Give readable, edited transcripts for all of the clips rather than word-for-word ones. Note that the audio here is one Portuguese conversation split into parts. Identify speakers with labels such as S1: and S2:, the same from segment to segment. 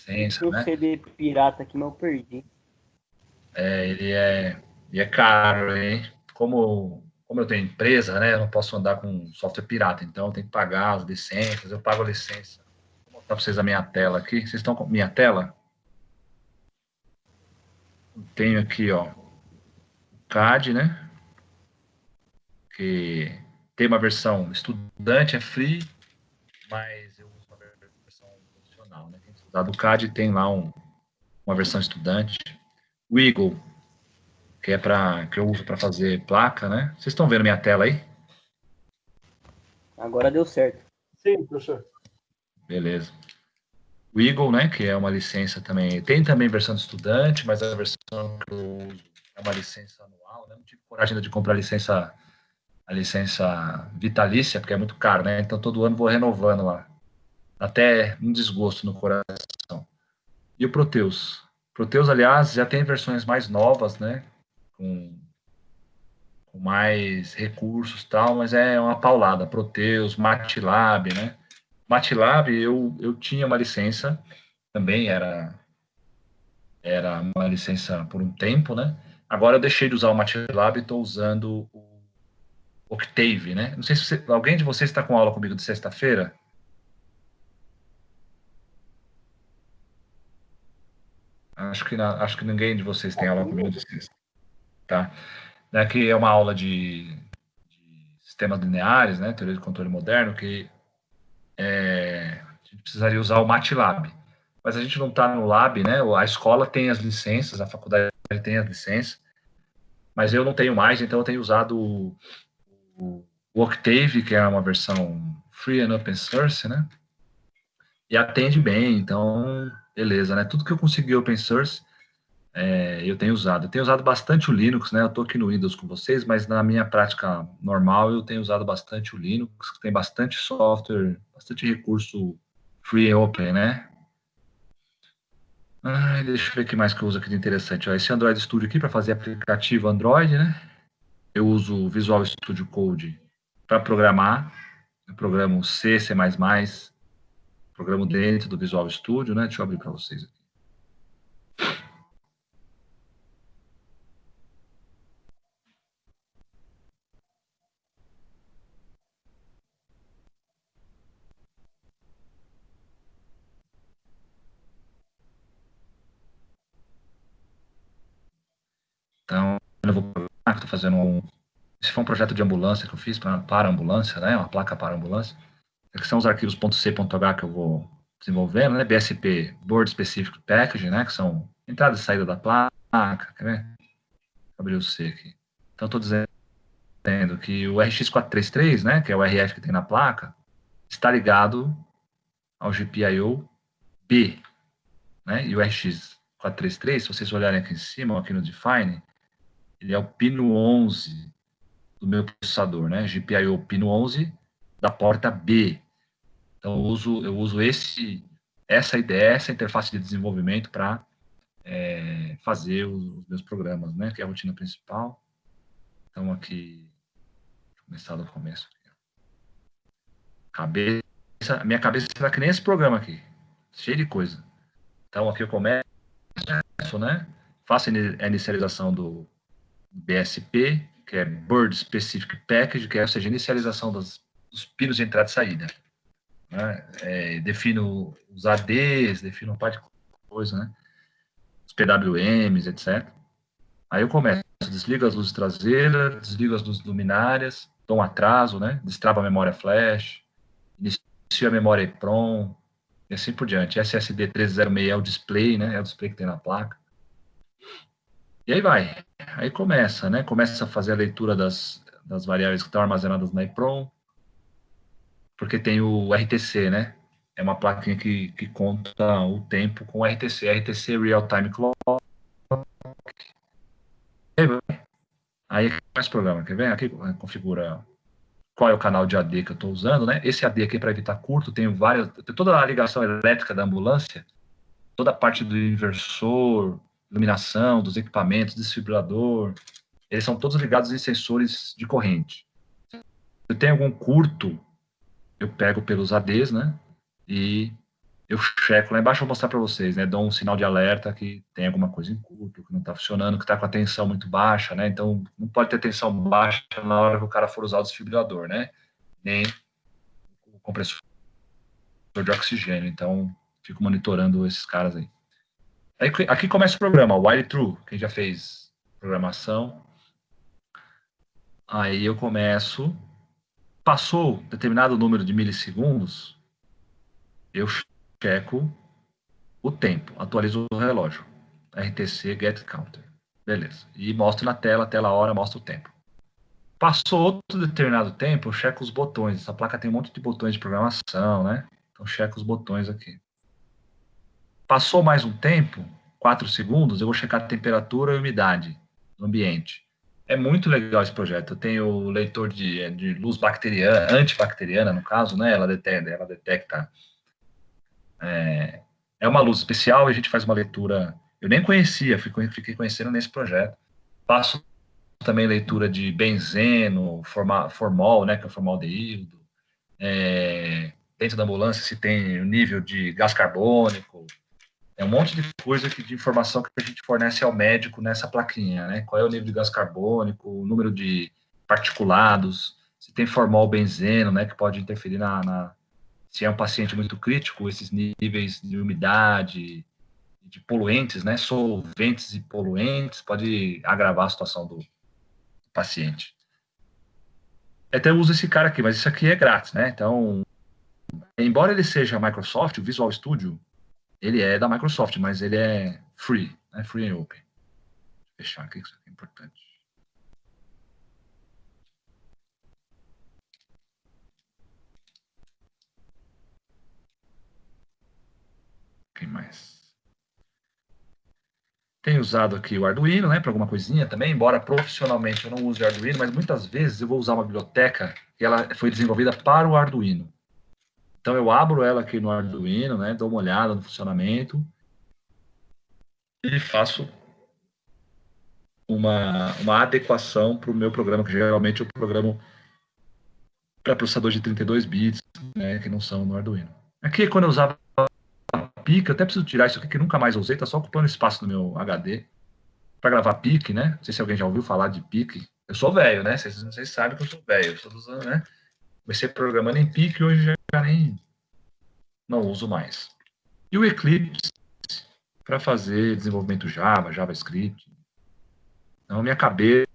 S1: licença,
S2: Um
S1: né?
S2: CD pirata aqui, mas eu perdi.
S1: Ele é caro, hein? Como eu tenho empresa, né? Eu não posso andar com software pirata, então eu tenho que pagar as licenças, eu pago a licença. Vou mostrar para vocês a minha tela aqui. Vocês estão com minha tela? Eu tenho aqui, ó, o CAD, né? Que tem uma versão estudante, é free, mas eu uso uma versão profissional, né? Quem usar do CAD tem lá uma versão estudante. O Eagle, que eu uso para fazer placa, né? Vocês estão vendo minha tela aí?
S2: Agora deu certo.
S3: Sim, professor.
S1: Beleza. O Eagle, né, que é uma licença também, tem também versão de estudante, mas a versão que eu uso é uma licença anual, né? Não tive coragem de comprar a licença vitalícia, porque é muito caro, né? Então todo ano vou renovando lá. Até um desgosto no coração. E o Proteus? Proteus, aliás, já tem versões mais novas, né? Com mais recursos e tal, mas é uma paulada. Proteus, MATLAB, né? MATLAB, eu tinha uma licença, também era uma licença por um tempo, né? Agora eu deixei de usar o MATLAB e estou usando o Octave, né? Não sei se alguém de vocês está com aula comigo de sexta-feira. Acho que ninguém de vocês tem aula comigo de sexta, tá? Aqui é uma aula de sistemas lineares, né? Teoria de controle moderno, que a gente precisaria usar o MATLAB. Mas a gente não está no lab, né? A escola tem as licenças, a faculdade tem as licenças, mas eu não tenho mais, então eu tenho usado o Octave, que é uma versão free and open source, né? E atende bem, então, beleza, né? Tudo que eu consegui open source, eu tenho usado. Eu tenho usado bastante o Linux, né? Eu estou aqui no Windows com vocês, mas na minha prática normal eu tenho usado bastante o Linux, que tem bastante software, bastante recurso free and open, né? Deixa eu ver o que mais que eu uso aqui de interessante. Ó, esse Android Studio aqui para fazer aplicativo Android, né? Eu uso o Visual Studio Code para programar. Eu programo C, C++, programo dentro do Visual Studio, né? Deixa eu abrir para vocês aqui. Então, eu vou programar, estou fazendo esse foi um projeto de ambulância que eu fiz para ambulância, né? Uma placa para ambulância. Que são os arquivos .c.h que eu vou desenvolvendo, né? BSP, Board Specific Packaging, né? Que são entrada e saída da placa, quer ver? Abrir o C aqui. Então, estou dizendo que o RX433, né? Que é o RF que tem na placa, está ligado ao GPIO B, né? E o RX433, se vocês olharem aqui em cima, aqui no Define, ele é o pino 11 do meu processador, né? GPIO pino 11 da porta B. Então, eu uso essa ideia, essa interface de desenvolvimento para fazer os meus programas, né? Que é a rotina principal. Então, aqui, vou começar do começo. Minha cabeça está que nem esse programa aqui, cheio de coisa. Então, aqui eu começo, né? Faço a inicialização do BSP, que é Board Specific Package, que é, ou seja, a inicialização dos pinos de entrada e saída. Né? Defino os ADs, defino um par de coisa, né? Os PWMs, etc. Aí eu começo, desligo as luzes traseiras, desligo as luzes luminárias, dou um atraso, né? Destrava a memória flash, inicio a memória EEPROM, e assim por diante. SSD 1306 é o display, né? É o display que tem na placa. E aí vai. Aí começa, né? Começa a fazer a leitura das variáveis que estão armazenadas na EEPROM, porque tem o RTC, né? É uma plaquinha que conta o tempo com o RTC. RTC Real Time Clock. Aí faz programa, quer ver? Aqui configura qual é o canal de AD que eu estou usando, né? Esse AD aqui, para evitar curto, tem toda a ligação elétrica da ambulância, toda a parte do inversor, iluminação, dos equipamentos, desfibrilador, eles são todos ligados em sensores de corrente. Se eu tenho algum curto, eu pego pelos ADs, né? E eu checo lá embaixo, vou mostrar para vocês, né? Dou um sinal de alerta que tem alguma coisa em curto, que não está funcionando, que está com a tensão muito baixa, né? Então, não pode ter tensão baixa na hora que o cara for usar o desfibrilador, né? Nem o compressor de oxigênio. Então, fico monitorando esses caras aí. Aí aqui começa o programa, while true. Quem já fez programação. Aí eu começo. Passou determinado número de milissegundos, eu checo o tempo, atualizo o relógio. RTC Get Counter. Beleza. E mostro na tela, tela hora, mostra o tempo. Passou outro determinado tempo, eu checo os botões. Essa placa tem um monte de botões de programação, né? Então, checo os botões aqui. Passou mais um tempo, 4 segundos, eu vou checar a temperatura e umidade no ambiente. É muito legal esse projeto. Eu tenho o leitor de luz bacteriana, antibacteriana, no caso, né? Ela detecta. É uma luz especial e a gente faz uma leitura. Eu nem conhecia, fiquei conhecendo nesse projeto. Faço também leitura de benzeno, formol, né? Que é o formaldeído. Dentro da ambulância, se tem o nível de gás carbônico. É um monte de coisa de informação que a gente fornece ao médico nessa plaquinha, né? Qual é o nível de gás carbônico, o número de particulados, se tem formol benzeno, né? Que pode interferir se é um paciente muito crítico, esses níveis de umidade, de poluentes, né? Solventes e poluentes, pode agravar a situação do paciente. Até uso esse cara aqui, mas isso aqui é grátis, né? Então, embora ele seja Microsoft, o Visual Studio, ele é da Microsoft, mas ele é free, né? Free and open. Vou fechar aqui, isso aqui é importante. Quem mais? Tenho usado aqui o Arduino, né, para alguma coisinha também, embora profissionalmente eu não use o Arduino, mas muitas vezes eu vou usar uma biblioteca que ela foi desenvolvida para o Arduino. Então eu abro ela aqui no Arduino, né, dou uma olhada no funcionamento e faço uma adequação para o meu programa, que geralmente eu programo para processador de 32 bits, né, que não são no Arduino. Aqui, quando eu usava PIC, eu até preciso tirar isso aqui, que nunca mais usei, está só ocupando espaço no meu HD, para gravar PIC, né? Não sei se alguém já ouviu falar de PIC. Eu sou velho, né? Vocês sabem que eu sou velho. Eu estou usando, né? Comecei programando em PIC e hoje já nem não uso mais. E o Eclipse para fazer desenvolvimento Java, JavaScript. Então, minha cabeça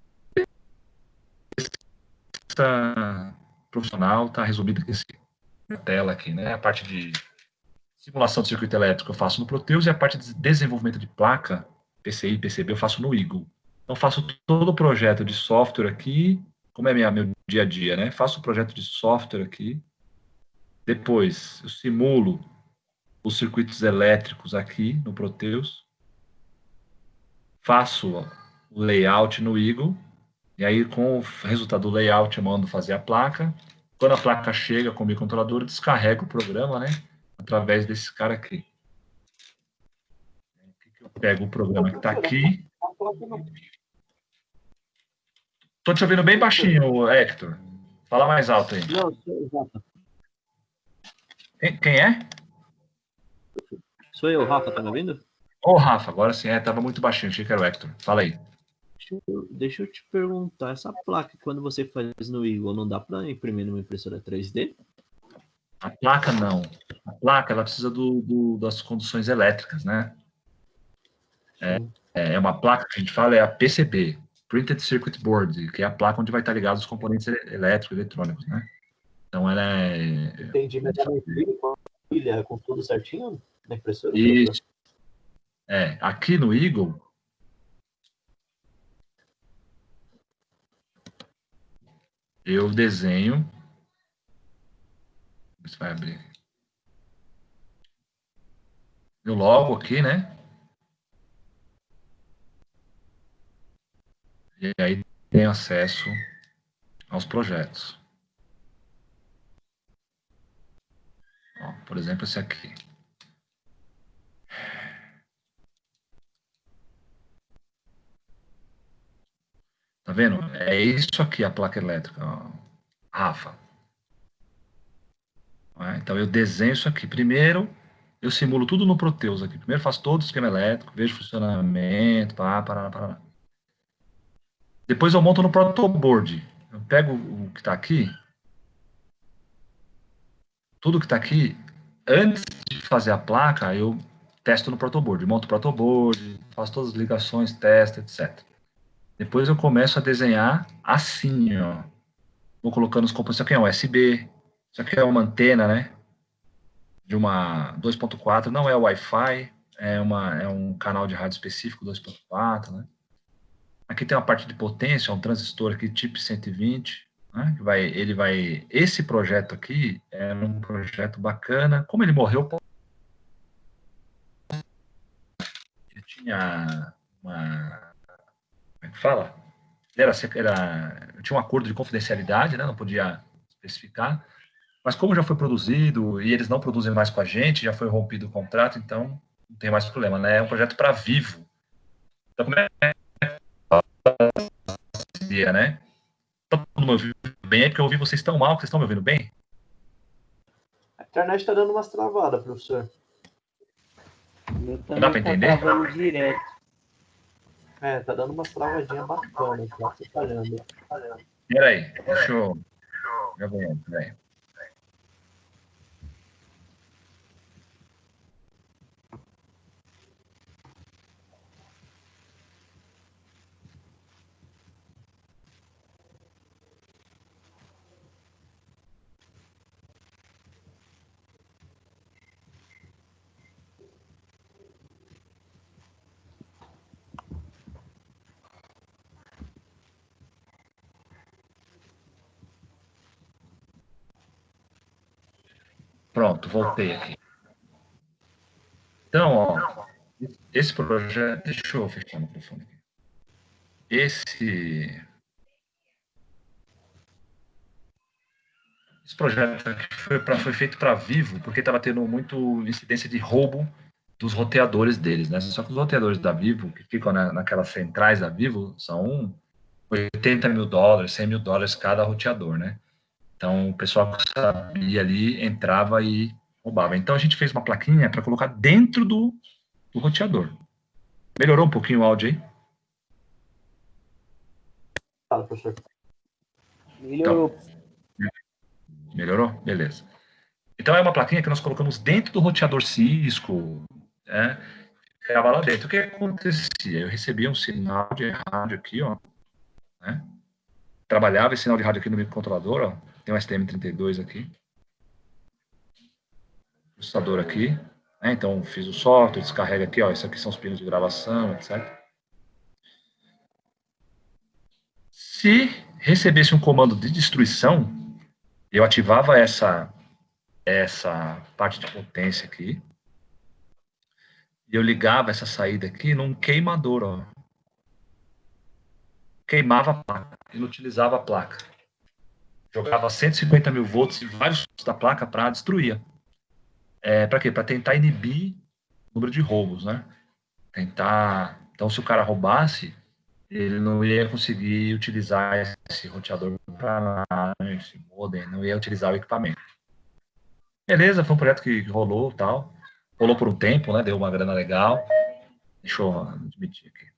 S1: profissional está resumida na tela aqui, né? A parte de simulação de circuito elétrico eu faço no Proteus e a parte de desenvolvimento de placa, PCI, PCB, eu faço no Eagle. Então, faço todo o projeto de software aqui, como é meu dia a dia, né? Faço o projeto de software aqui. Depois, eu simulo os circuitos elétricos aqui no Proteus. Faço o layout no Eagle. E aí, com o resultado do layout, eu mando fazer a placa. Quando a placa chega com o microcontrolador, eu descarrego o programa, né? Através desse cara aqui. Eu pego o programa que está aqui. Estou te ouvindo bem baixinho, Hector. Fala mais alto aí.
S2: Não, sou o Rafa.
S1: Quem é?
S2: Sou eu, Rafa, tá me ouvindo?
S1: Ô, Rafa, agora sim, estava muito baixinho, achei que era o Hector. Fala aí.
S2: Deixa eu te perguntar, essa placa, quando você faz no Eagle, não dá para imprimir numa impressora 3D?
S1: A placa não. A placa, ela precisa das conduções elétricas, né? É uma placa que a gente fala, é a PCB, Printed Circuit Board, que é a placa onde vai estar ligado os componentes elétricos e eletrônicos, né? Então, ela é...
S2: Entendi, mas ela imprime com a pilha, com tudo certinho na impressora?
S1: Isso. Aqui no Eagle, eu desenho... Você vai abrir. Eu logo aqui, né? E aí tenho acesso aos projetos. Ó, por exemplo, esse aqui. Tá vendo? É isso aqui a placa elétrica, ó. Rafa. Então eu desenho isso aqui primeiro, eu simulo tudo no Proteus aqui. Primeiro faço todo o esquema elétrico, vejo funcionamento, pará. Depois eu monto no protoboard. Eu pego o que está aqui, tudo que está aqui, antes de fazer a placa, eu testo no protoboard. Monto o protoboard, faço todas as ligações, testo, etc. Depois eu começo a desenhar assim, ó. Vou colocando os componentes. Isso aqui é um USB, isso aqui é uma antena, né? De uma 2.4, não é Wi-Fi, é um canal de rádio específico 2.4, né? Aqui tem uma parte de potência, um transistor aqui tipo 120, né? Esse projeto aqui é um projeto bacana. Como ele morreu, ele tinha uma, como é que fala? Tinha um acordo de confidencialidade, né? Não podia especificar. Mas como já foi produzido e eles não produzem mais com a gente, já foi rompido o contrato, então não tem mais problema, né? É um projeto para Vivo. Então, como é que é, né? Todo mundo me ouviu bem? É porque eu ouvi vocês tão mal que vocês estão me ouvindo bem?
S2: A internet tá dando umas travadas, professor.
S3: Meu
S1: Não dá
S3: também
S1: para
S3: tá
S1: entender?
S3: travando direto.
S2: É, tá dando umas travadinhas bacanas, tá falhando.
S1: Peraí, deixa eu... Já vou, peraí. Pronto, voltei aqui. Então, ó, esse projeto... Deixa eu fechar o microfone aqui. Esse projeto aqui foi feito para Vivo, porque estava tendo muito incidência de roubo dos roteadores deles, né? Só que os roteadores da Vivo, que ficam naquelas centrais da Vivo, são $80 mil, $100 mil cada roteador, né? Então, o pessoal que sabia ali entrava e roubava. Então, a gente fez uma plaquinha para colocar dentro do roteador. Melhorou um pouquinho o áudio aí?
S2: Fala, professor.
S3: Melhorou.
S1: Então, melhorou? Beleza. Então, é uma plaquinha que nós colocamos dentro do roteador Cisco, né? Ficava lá dentro. O que acontecia? Eu recebia um sinal de rádio aqui, ó, né? Trabalhava esse sinal de rádio aqui no microcontrolador, ó. Tem um STM32 aqui. Processador aqui. Né? Então, fiz o software, descarrega aqui, ó. Isso aqui são os pinos de gravação, etc. Se recebesse um comando de destruição, eu ativava essa parte de potência aqui. E eu ligava essa saída aqui num queimador, ó. Queimava a placa, inutilizava a placa. Jogava 150 mil volts em vários pontos da placa para destruir. Para quê? Para tentar inibir o número de roubos, né? Tentar. Então, se o cara roubasse, ele não ia conseguir utilizar esse roteador para nada, esse modem, não ia utilizar o equipamento. Beleza, foi um projeto que rolou tal. Rolou por um tempo, né? Deu uma grana legal. Deixa eu admitir aqui.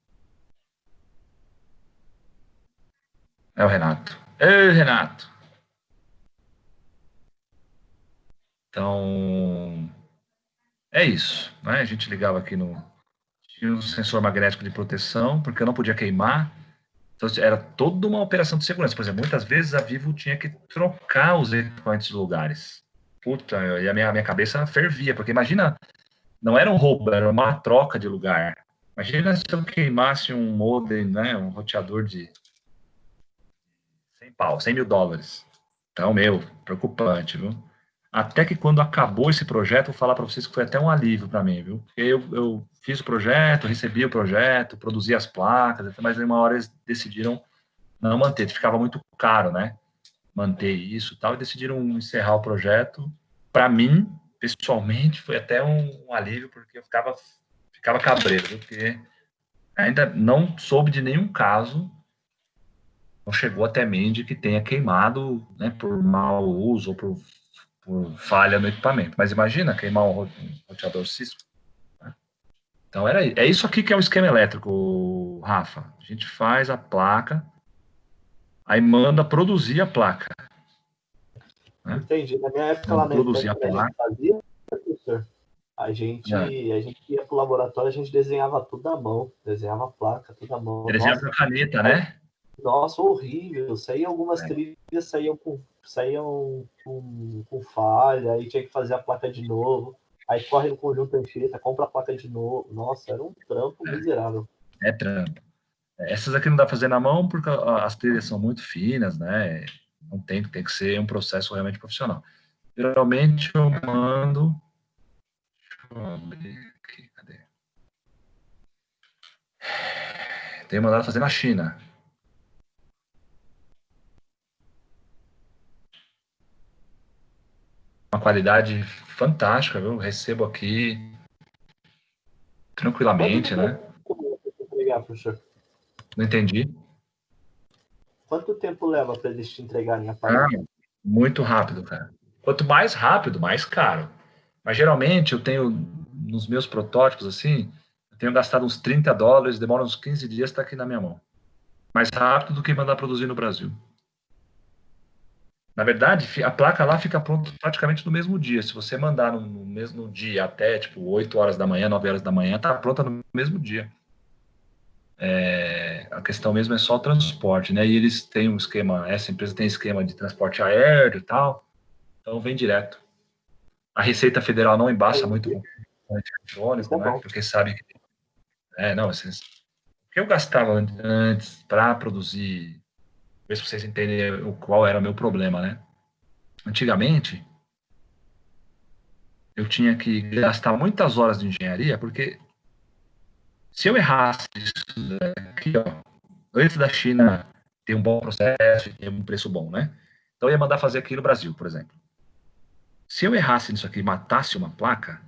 S1: É o Renato. Ei, Renato! Então, é isso. Né? A gente ligava aqui no. Tinha um sensor magnético de proteção, porque eu não podia queimar. Então, era toda uma operação de segurança. Por exemplo, muitas vezes a Vivo tinha que trocar os equipamentos de lugares. Puta, e a minha cabeça fervia, porque imagina, não era um roubo, era uma troca de lugar. Imagina se eu queimasse um modem, né, um roteador de 100 pau, $100 mil. Então, preocupante, viu? Até que quando acabou esse projeto, vou falar para vocês que foi até um alívio para mim, viu? Porque eu fiz o projeto, recebi o projeto, produzi as placas, mas aí uma hora eles decidiram não manter, ficava muito caro, né? Manter isso e tal, e decidiram encerrar o projeto. Para mim, pessoalmente, foi até um alívio, porque eu ficava cabreiro, viu? Porque ainda não soube de nenhum caso, não chegou até mim de que tenha queimado, né, por mau uso ou por falha no equipamento. Mas imagina queimar um roteador Cisco. Né? Então, é isso aqui que é o esquema elétrico, Rafa. A gente faz a placa, aí manda produzir a placa. Né?
S2: Entendi. Na minha época
S1: Manda
S2: lá na
S1: produzir
S2: empresa,
S1: a
S2: que a gente
S1: placa.
S2: fazia, professor, a gente ia pro laboratório, a gente desenhava tudo à mão, desenhava a placa, tudo à mão.
S1: Desenhava com a caneta, né?
S2: Nossa, horrível. Saíam algumas trilhas, saíam com falha, aí tinha que fazer a placa de novo. Aí corre no conjunto Anchieta, compra a placa de novo. Nossa, era um trampo miserável.
S1: É trampo. Essas aqui não dá pra fazer na mão porque as trilhas são muito finas, né? Não tem que ser um processo realmente profissional. Geralmente eu mando. Deixa eu abrir aqui, cadê? Tenho mandado fazer na China. Uma qualidade fantástica, viu? Recebo aqui tranquilamente, né?
S2: Entregar, professor?
S1: Não entendi.
S2: Quanto tempo leva para eles te entregarem a
S1: Ah,
S2: placa?
S1: muito rápido, cara. Quanto mais rápido, mais caro. Mas geralmente eu tenho, nos meus protótipos, assim, eu tenho gastado uns $30, demora uns 15 dias, está aqui na minha mão. Mais rápido do que mandar produzir no Brasil. Na verdade, a placa lá fica pronta praticamente no mesmo dia. Se você mandar no mesmo dia até, tipo, 8 horas da manhã, 9 horas da manhã, tá pronta no mesmo dia. A questão mesmo é só o transporte, né? E eles têm um esquema, essa empresa tem esquema de transporte aéreo e tal, então vem direto. A Receita Federal não embaça muito com eletrônico,
S2: Isso é
S1: né?
S2: bom.
S1: Porque sabe que. Não, o que eu gastava antes para produzir, ver se vocês entendem qual era o meu problema, né? Antigamente, eu tinha que gastar muitas horas de engenharia, porque se eu errasse isso aqui, ó, antes da China ter um bom processo e ter um preço bom, né? Então eu ia mandar fazer aqui no Brasil, por exemplo. Se eu errasse nisso aqui e matasse uma placa,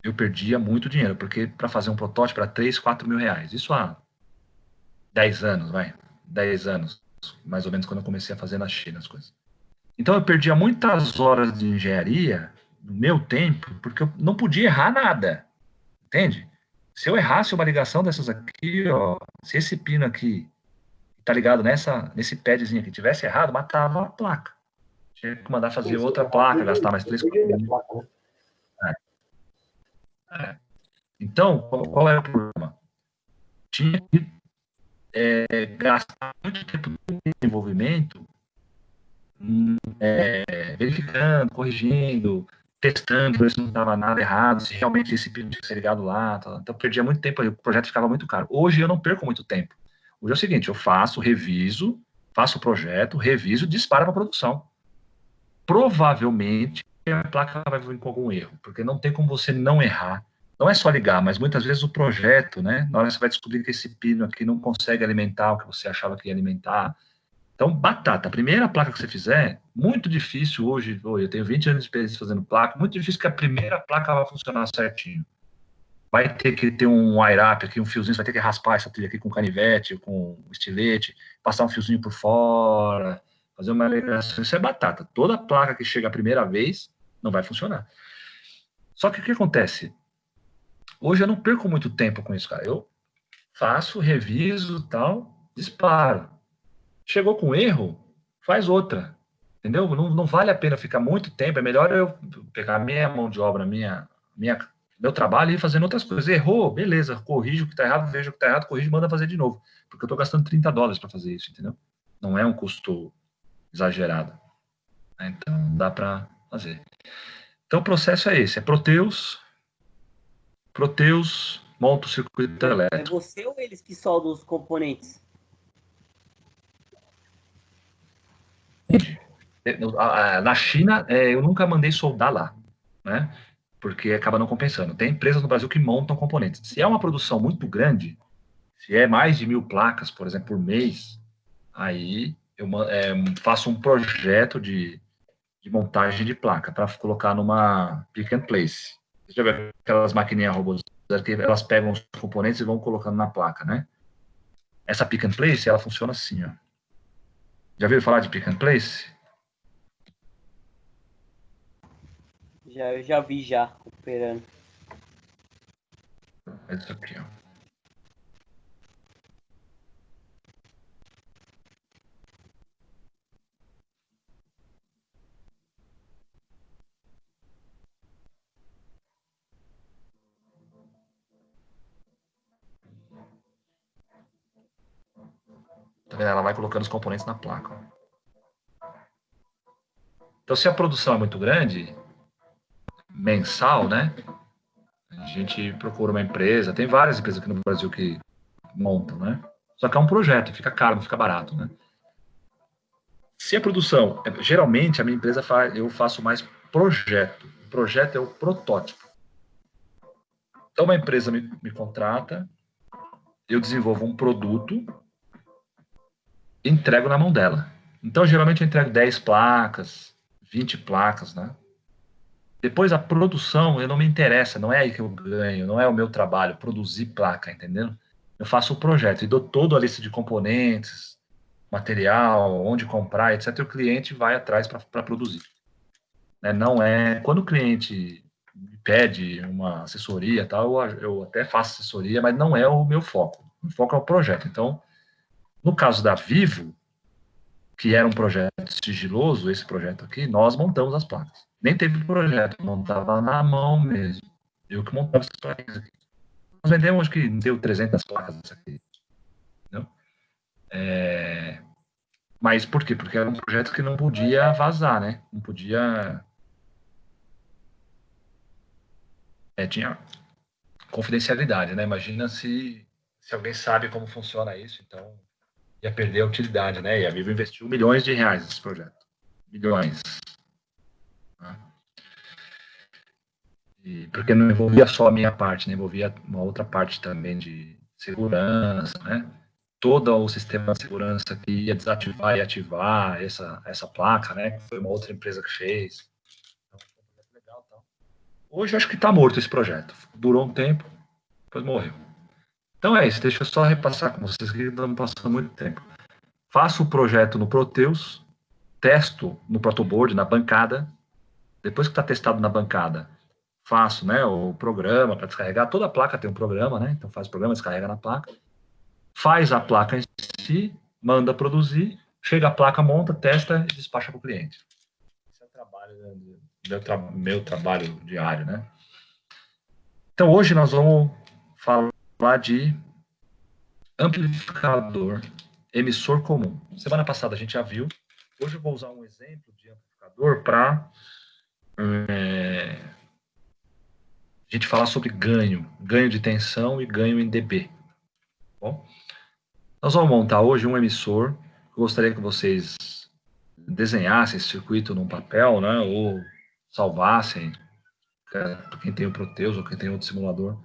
S1: eu perdia muito dinheiro, porque para fazer um protótipo era 3, 4 mil reais. Isso há 10 anos, vai. 10 anos, mais ou menos, quando eu comecei a fazer na China as coisas. Então eu perdia muitas horas de engenharia, no meu tempo, porque eu não podia errar nada. Entende? Se eu errasse uma ligação dessas aqui, ó, se esse pino aqui tá ligado nesse padzinho aqui tivesse errado, matava a placa. Tinha que mandar fazer outra placa, gastar mais 3, 4 mil. Então, qual era o problema? Tinha que gastar muito tempo de desenvolvimento verificando, corrigindo, testando, ver se não estava nada errado, se realmente esse pino tinha que ser ligado lá. Tá. Então, perdia muito tempo aí, o projeto ficava muito caro. Hoje eu não perco muito tempo. Hoje é o seguinte, eu reviso, faço o projeto, reviso, disparo para produção. Provavelmente a placa vai vir com algum erro, porque não tem como você não errar. Não é só ligar, mas muitas vezes o projeto, né? Na hora você vai descobrir que esse pino aqui não consegue alimentar o que você achava que ia alimentar. Então, batata, a primeira placa que você fizer, muito difícil hoje, eu tenho 20 anos de experiência fazendo placa, muito difícil que a primeira placa vai funcionar certinho. Vai ter que ter um wire-up aqui, um fiozinho, você vai ter que raspar essa trilha aqui com canivete, com estilete, passar um fiozinho por fora, fazer uma ligação. Isso é batata. Toda placa que chega a primeira vez não vai funcionar. Só que o que acontece? Hoje eu não perco muito tempo com isso, cara. Eu faço, reviso, tal, disparo. Chegou com erro, faz outra. Entendeu? Não vale a pena ficar muito tempo. É melhor eu pegar minha mão de obra, meu trabalho e ir fazendo outras coisas. Errou, beleza, corrijo o que está errado, vejo o que está errado, corrijo e manda fazer de novo. Porque eu estou gastando $30 para fazer isso, entendeu? Não é um custo exagerado. Então, dá para fazer. Então, o processo é esse. É Proteus, monta o circuito
S3: É
S1: elétrico.
S3: você ou eles que soldam os componentes?
S1: Na China, eu nunca mandei soldar lá, né? Porque acaba não compensando. Tem empresas no Brasil que montam componentes. Se é uma produção muito grande, se é mais de 1.000 placas, por exemplo, por mês, aí eu faço um projeto de montagem de placa para colocar numa pick and place. Você já viu aquelas maquininhas robôs que elas pegam os componentes e vão colocando na placa, né? Essa pick and place, ela funciona assim, ó. Já ouviu falar de pick and place?
S3: Eu já vi já operando.
S1: É isso aqui, ó. Tá vendo? Ela vai colocando os componentes na placa. Ó. Então, se a produção é muito grande, mensal, né? A gente procura uma empresa, tem várias empresas aqui no Brasil que montam, né? Só que é um projeto, fica caro, não fica barato, né? Se a produção, geralmente a minha empresa eu faço mais projeto. O projeto é o protótipo. Então, uma empresa me contrata, eu desenvolvo um produto, entrego na mão dela. Então, geralmente eu entrego 10 placas, 20 placas, né? Depois a produção, eu não me interessa, não é aí que eu ganho, não é o meu trabalho, produzir placa, entendeu? Eu faço o projeto e dou toda a lista de componentes, material, onde comprar, etc. E o cliente vai atrás para produzir. Né? Não é... Quando o cliente me pede uma assessoria, tal, eu até faço assessoria, mas não é o meu foco. O foco é o projeto. Então, no caso da Vivo, que era um projeto sigiloso, esse projeto aqui, nós montamos as placas. Nem teve projeto, montava na mão mesmo. Eu que montava essas placas aqui. Nós vendemos, acho que deu 300 placas isso aqui. Entendeu? Mas por quê? Porque era um projeto que não podia vazar, né? Não podia... tinha confidencialidade, né? Imagina se alguém sabe como funciona isso, então ia perder a utilidade, né? E a Vivo investiu milhões de reais nesse projeto. Milhões. Né? Porque não envolvia só a minha parte, né? Envolvia uma outra parte também de segurança, né? Todo o sistema de segurança que ia desativar e ativar essa placa, né? Que foi uma outra empresa que fez. Então, foi um projeto legal, tal. Hoje eu acho que está morto esse projeto. Durou um tempo, depois morreu. Então é isso, deixa eu só repassar com vocês que estamos passando muito tempo. Faço o projeto no Proteus, testo no protoboard, na bancada. Depois que está testado na bancada, faço, né, o programa para descarregar. Toda a placa tem um programa, né? Então faz o programa, descarrega na placa. Faz a placa em si, manda produzir, chega a placa, monta, testa e despacha para o cliente. Esse é o trabalho, né, meu trabalho diário, né? Então hoje nós vamos falar de amplificador emissor comum. Semana passada a gente já viu. Hoje eu vou usar um exemplo de amplificador para a gente falar sobre ganho de tensão e ganho em dB. Bom, nós vamos montar hoje um emissor. Eu gostaria que vocês desenhassem esse circuito num papel, né, ou salvassem, quem tem o Proteus ou quem tem outro simulador,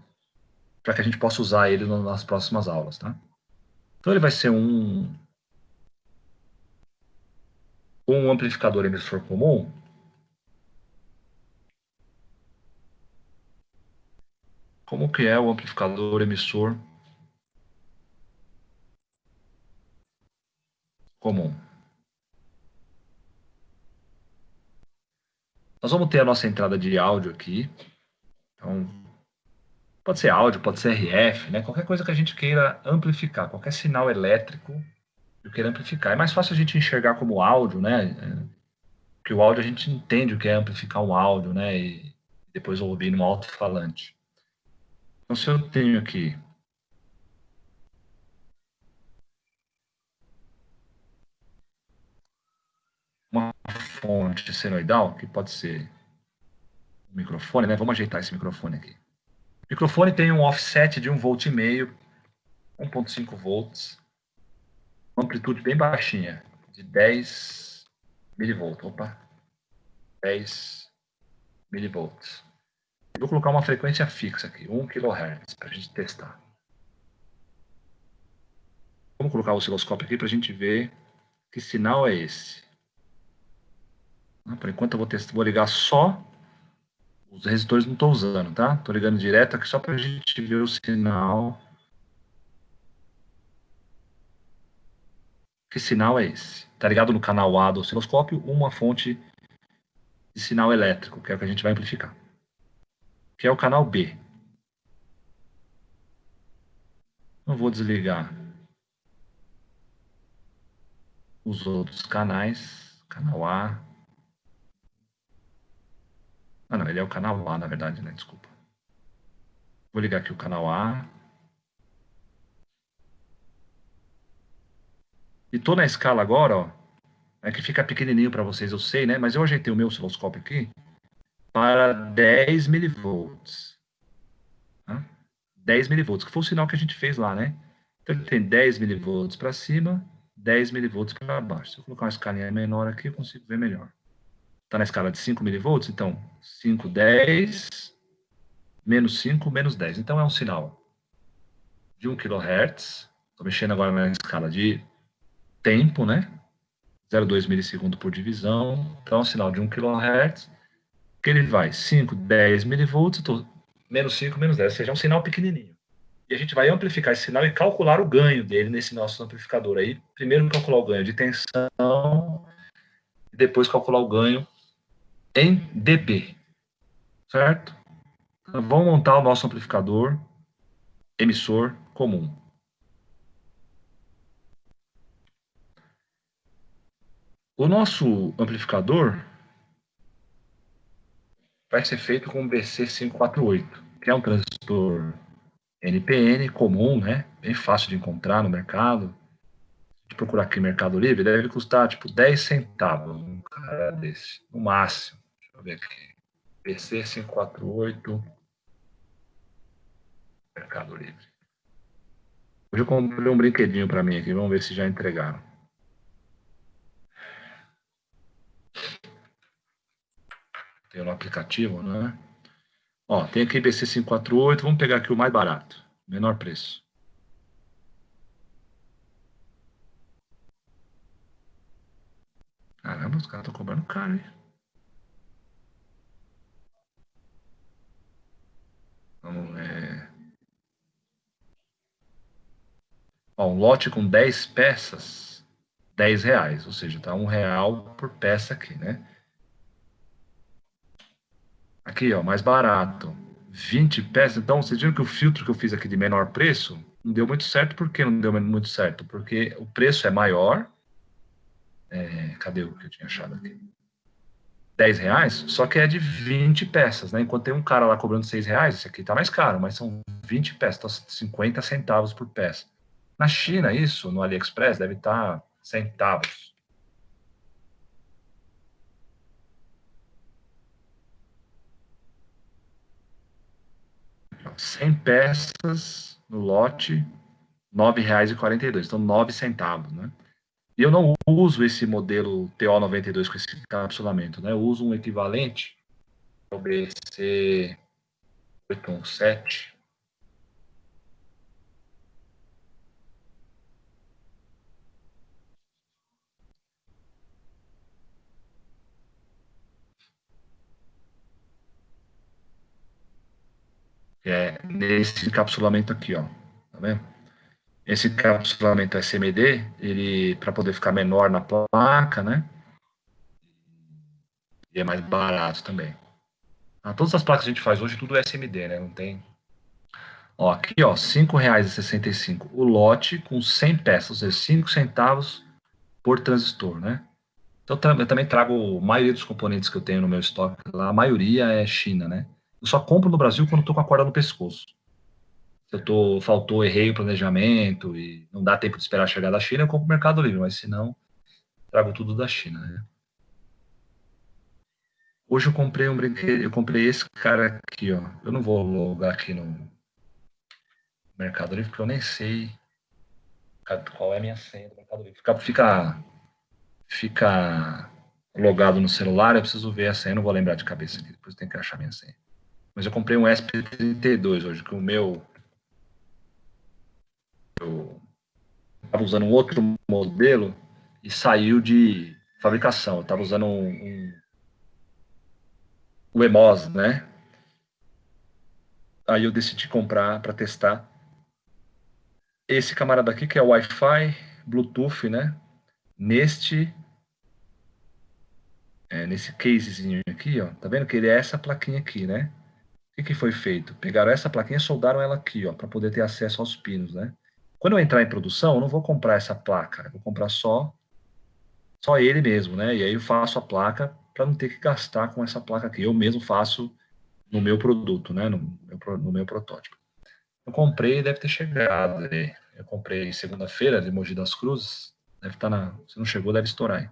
S1: para que a gente possa usar ele nas próximas aulas, tá? Então ele vai ser um amplificador emissor comum. Como que é o amplificador emissor comum? Nós vamos ter a nossa entrada de áudio aqui. Então, pode ser áudio, pode ser RF, né? Qualquer coisa que a gente queira amplificar, qualquer sinal elétrico que eu queira amplificar. É mais fácil a gente enxergar como áudio, né? Porque o áudio a gente entende o que é amplificar um áudio, né? E depois ouvir num alto-falante. Então, se eu tenho aqui uma fonte senoidal, que pode ser um microfone, né? Vamos ajeitar esse microfone aqui. O microfone tem um offset de 1,5 V, 1,5 volts, uma amplitude bem baixinha, de 10 milivolts. Opa, 10 milivolts. Vou colocar uma frequência fixa aqui, 1 kHz, para a gente testar. Vamos colocar o osciloscópio aqui para a gente ver que sinal é esse. Por enquanto eu vou ligar só, os resistores não estou usando, tá? Estou ligando direto aqui só para a gente ver o sinal. Que sinal é esse? Está ligado no canal A do osciloscópio, uma fonte de sinal elétrico, que é o que a gente vai amplificar. Que é o canal B. Eu vou desligar os outros canais. Canal A. Ah, não, ele é o canal A, na verdade, né? Desculpa. Vou ligar aqui o canal A. E tô na escala agora, ó. É que fica pequenininho para vocês, eu sei, né? Mas eu ajeitei o meu osciloscópio aqui para 10 milivolts. Tá? 10 milivolts, que foi o sinal que a gente fez lá, né? Então ele tem 10 milivolts para cima, 10 milivolts para baixo. Se eu colocar uma escalinha menor aqui, eu consigo ver melhor. Está na escala de 5 milivolts, então 5, 10, menos 5, menos 10. Então é um sinal de 1 kHz. Estou mexendo agora na escala de tempo, né? 0,2 milissegundo por divisão. Então é um sinal de 1 kHz, que ele vai 5, 10 milivolts, menos 5, menos 10, ou seja, é um sinal pequenininho. E a gente vai amplificar esse sinal e calcular o ganho dele nesse nosso amplificador aí. Primeiro calcular o ganho de tensão, e depois calcular o ganho em dB, certo? Então, vamos montar o nosso amplificador emissor comum. O nosso amplificador vai ser feito com o BC548, que é um transistor NPN comum, né? Bem fácil de encontrar no mercado. De procurar aqui no Mercado Livre, deve custar tipo 10 centavos um cara desse, no máximo. Deixa eu ver aqui. BC548 Mercado Livre. Hoje eu comprei um brinquedinho para mim aqui, vamos ver se já entregaram. Tem no aplicativo, né? Ó, tem aqui BC548, vamos pegar aqui o mais barato, menor preço. Caramba, os caras estão cobrando caro, hein? Vamos ver. Ó, um lote com 10 peças, R$ 10, ou seja, tá R$ 1 por peça aqui, né? Aqui, ó, mais barato. 20 peças. Então, vocês viram que o filtro que eu fiz aqui de menor preço não deu muito certo. Por que não deu muito certo? Porque o preço é maior. Cadê o que eu tinha achado aqui? R$ 10, só que é de 20 peças, né? Enquanto tem um cara lá cobrando R$ 6, esse aqui tá mais caro, mas são 20 peças, então 50 centavos por peça. Na China, isso, no AliExpress, deve estar centavos. Então, 100 peças no lote, R$ 9,42, então 9 centavos, né? E eu não uso esse modelo TO92 com esse encapsulamento, né? Eu uso um equivalente, o BC817. Que é nesse encapsulamento aqui, ó. Tá vendo? Esse encapsulamento SMD, ele, para poder ficar menor na placa, né? E é mais barato também. Todas as placas que a gente faz hoje, tudo é SMD, né? Não tem. Ó, aqui, ó, R$ 5,65 o lote com 100 peças, ou seja, 5 centavos por transistor, né? Então, eu também trago a maioria dos componentes que eu tenho no meu estoque lá, a maioria é China, né? Eu só compro no Brasil quando estou com a corda no pescoço. Se faltou, errei o planejamento e não dá tempo de esperar chegar da China, eu compro no Mercado Livre, mas se não, trago tudo da China, né? Hoje eu comprei um brinquedo, eu comprei esse cara aqui, ó. Eu não vou logar aqui no Mercado Livre, porque eu nem sei qual é a minha senha do Mercado Livre. Fica logado no celular, eu preciso ver a senha, não vou lembrar de cabeça aqui, depois tem que achar minha senha. Mas eu comprei um SP32 hoje, que o meu... Eu estava usando um outro modelo e saiu de fabricação. Eu estava usando o EMOS, né? Aí eu decidi comprar para testar esse camarada aqui, que é o Wi-Fi, Bluetooth, né? Nesse casezinho aqui, ó. Tá vendo que ele é essa plaquinha aqui, né? O que foi feito? Pegaram essa plaquinha e soldaram ela aqui, ó, para poder ter acesso aos pinos, né? Quando eu entrar em produção, eu não vou comprar essa placa, eu vou comprar só ele mesmo, né? E aí eu faço a placa para não ter que gastar com essa placa aqui. Eu mesmo faço no meu produto, né? No meu protótipo. Eu comprei, deve ter chegado. Eu comprei segunda-feira de Mogi das Cruzes. Deve estar se não chegou, deve estourar. Hein?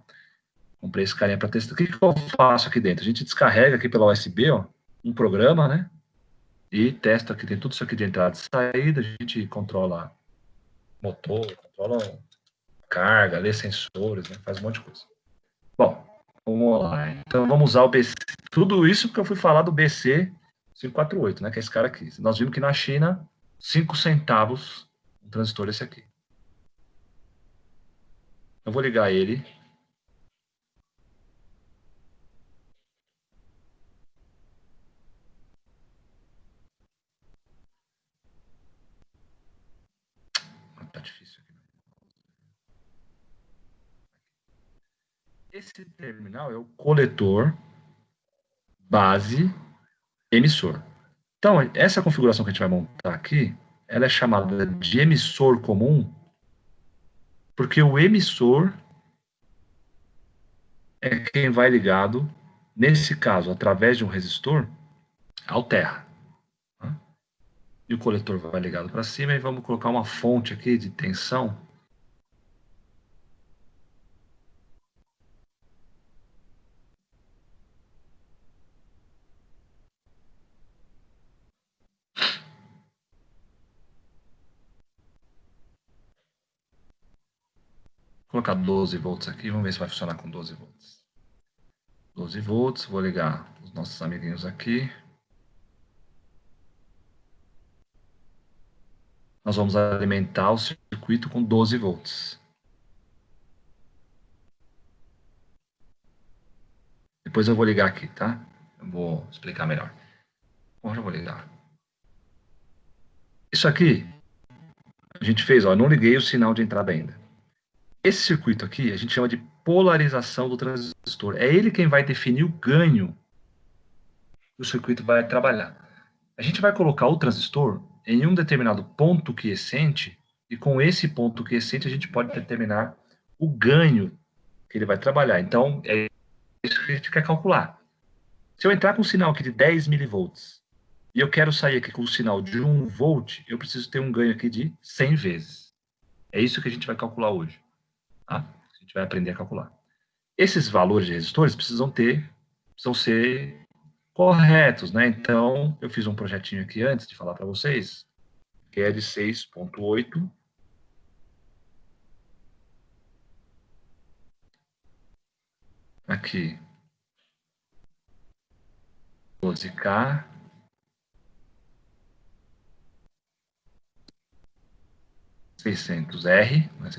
S1: Comprei esse carinha para testar. O que eu faço aqui dentro? A gente descarrega aqui pela USB, ó, um programa, né? E testa aqui, tem tudo isso aqui de entrada e saída. A gente controla motor, controla carga, lê sensores, né? Faz um monte de coisa. Bom, vamos lá. Então vamos usar o BC. Tudo isso porque eu fui falar do BC 548, né? Que é esse cara aqui. Nós vimos que na China, 5 centavos um transistor esse aqui. Eu vou ligar ele. Tá difícil aqui. Esse terminal é o coletor, base, emissor. Então, essa configuração que a gente vai montar aqui, ela é chamada de emissor comum, porque o emissor é quem vai ligado, nesse caso, através de um resistor, ao terra. E o coletor vai ligado para cima e vamos colocar uma fonte aqui de tensão. Vou colocar 12 volts aqui, vamos ver se vai funcionar com 12 volts. 12 volts, vou ligar os nossos amiguinhos aqui. Nós vamos alimentar o circuito com 12 volts. Depois eu vou ligar aqui, tá? Eu vou explicar melhor. Bom, já vou ligar. Isso aqui, a gente fez, ó, eu não liguei o sinal de entrada ainda. Esse circuito aqui, a gente chama de polarização do transistor. É ele quem vai definir o ganho que o circuito vai trabalhar. A gente vai colocar o transistor em um determinado ponto quiescente e com esse ponto quiescente a gente pode determinar o ganho que ele vai trabalhar. Então, é isso que a gente quer calcular. Se eu entrar com um sinal aqui de 10 milivolts e eu quero sair aqui com um sinal de 1 volt, eu preciso ter um ganho aqui de 100 vezes. É isso que a gente vai calcular hoje. Tá? A gente vai aprender a calcular. Esses valores de resistores precisam ser corretos, né? Então, eu fiz um projetinho aqui antes de falar para vocês, que é de 6.8. Aqui. 12K. R, né?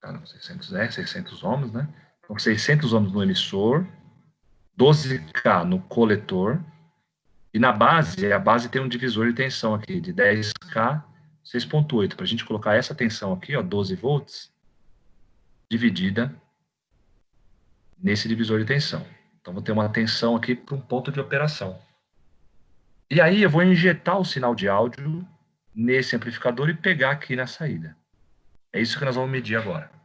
S1: 600R, 600 ohms, né? Então, 600 ohms no emissor, 12K no coletor, e na base, a base tem um divisor de tensão aqui, de 10K, 6.8, para a gente colocar essa tensão aqui, ó, 12 volts, dividida nesse divisor de tensão. Então, vou ter uma tensão aqui para um ponto de operação. E aí, eu vou injetar o sinal de áudio nesse amplificador e pegar aqui na saída. É isso que nós vamos medir agora.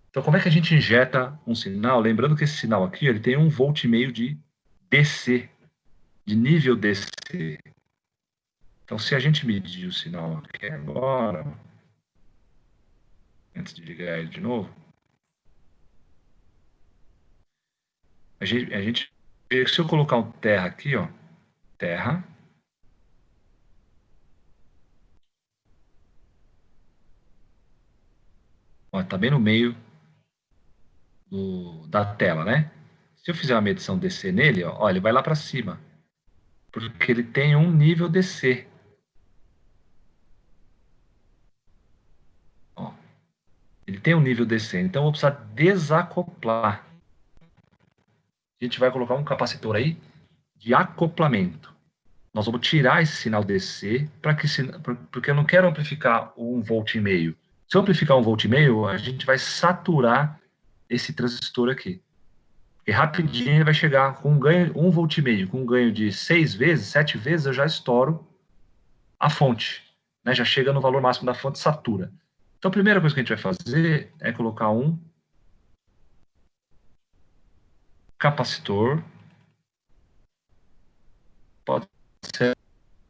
S1: Então, como é que a gente injeta um sinal? Lembrando que esse sinal aqui, ele tem 1,5 volt de DC, de nível DC. Então, se a gente medir o sinal aqui agora, antes de ligar ele de novo, a gente se eu colocar um terra aqui, ó, terra, ó, tá bem no meio da tela, né? Se eu fizer uma medição DC nele, ó, ele vai lá para cima, porque ele tem um nível DC. Ó, ele tem um nível DC, então eu vou precisar desacoplar. A gente vai colocar um capacitor aí de acoplamento. Nós vamos tirar esse sinal DC porque eu não quero amplificar 1,5 volt. Se eu amplificar 1,5 volt, a gente vai saturar esse transistor aqui. E rapidinho ele vai chegar com um ganho 1,5 volt, com um ganho de 6 vezes, 7 vezes, eu já estouro a fonte. né? Já chega no valor máximo da fonte, satura. Então, a primeira coisa que a gente vai fazer é colocar um capacitor, pode ser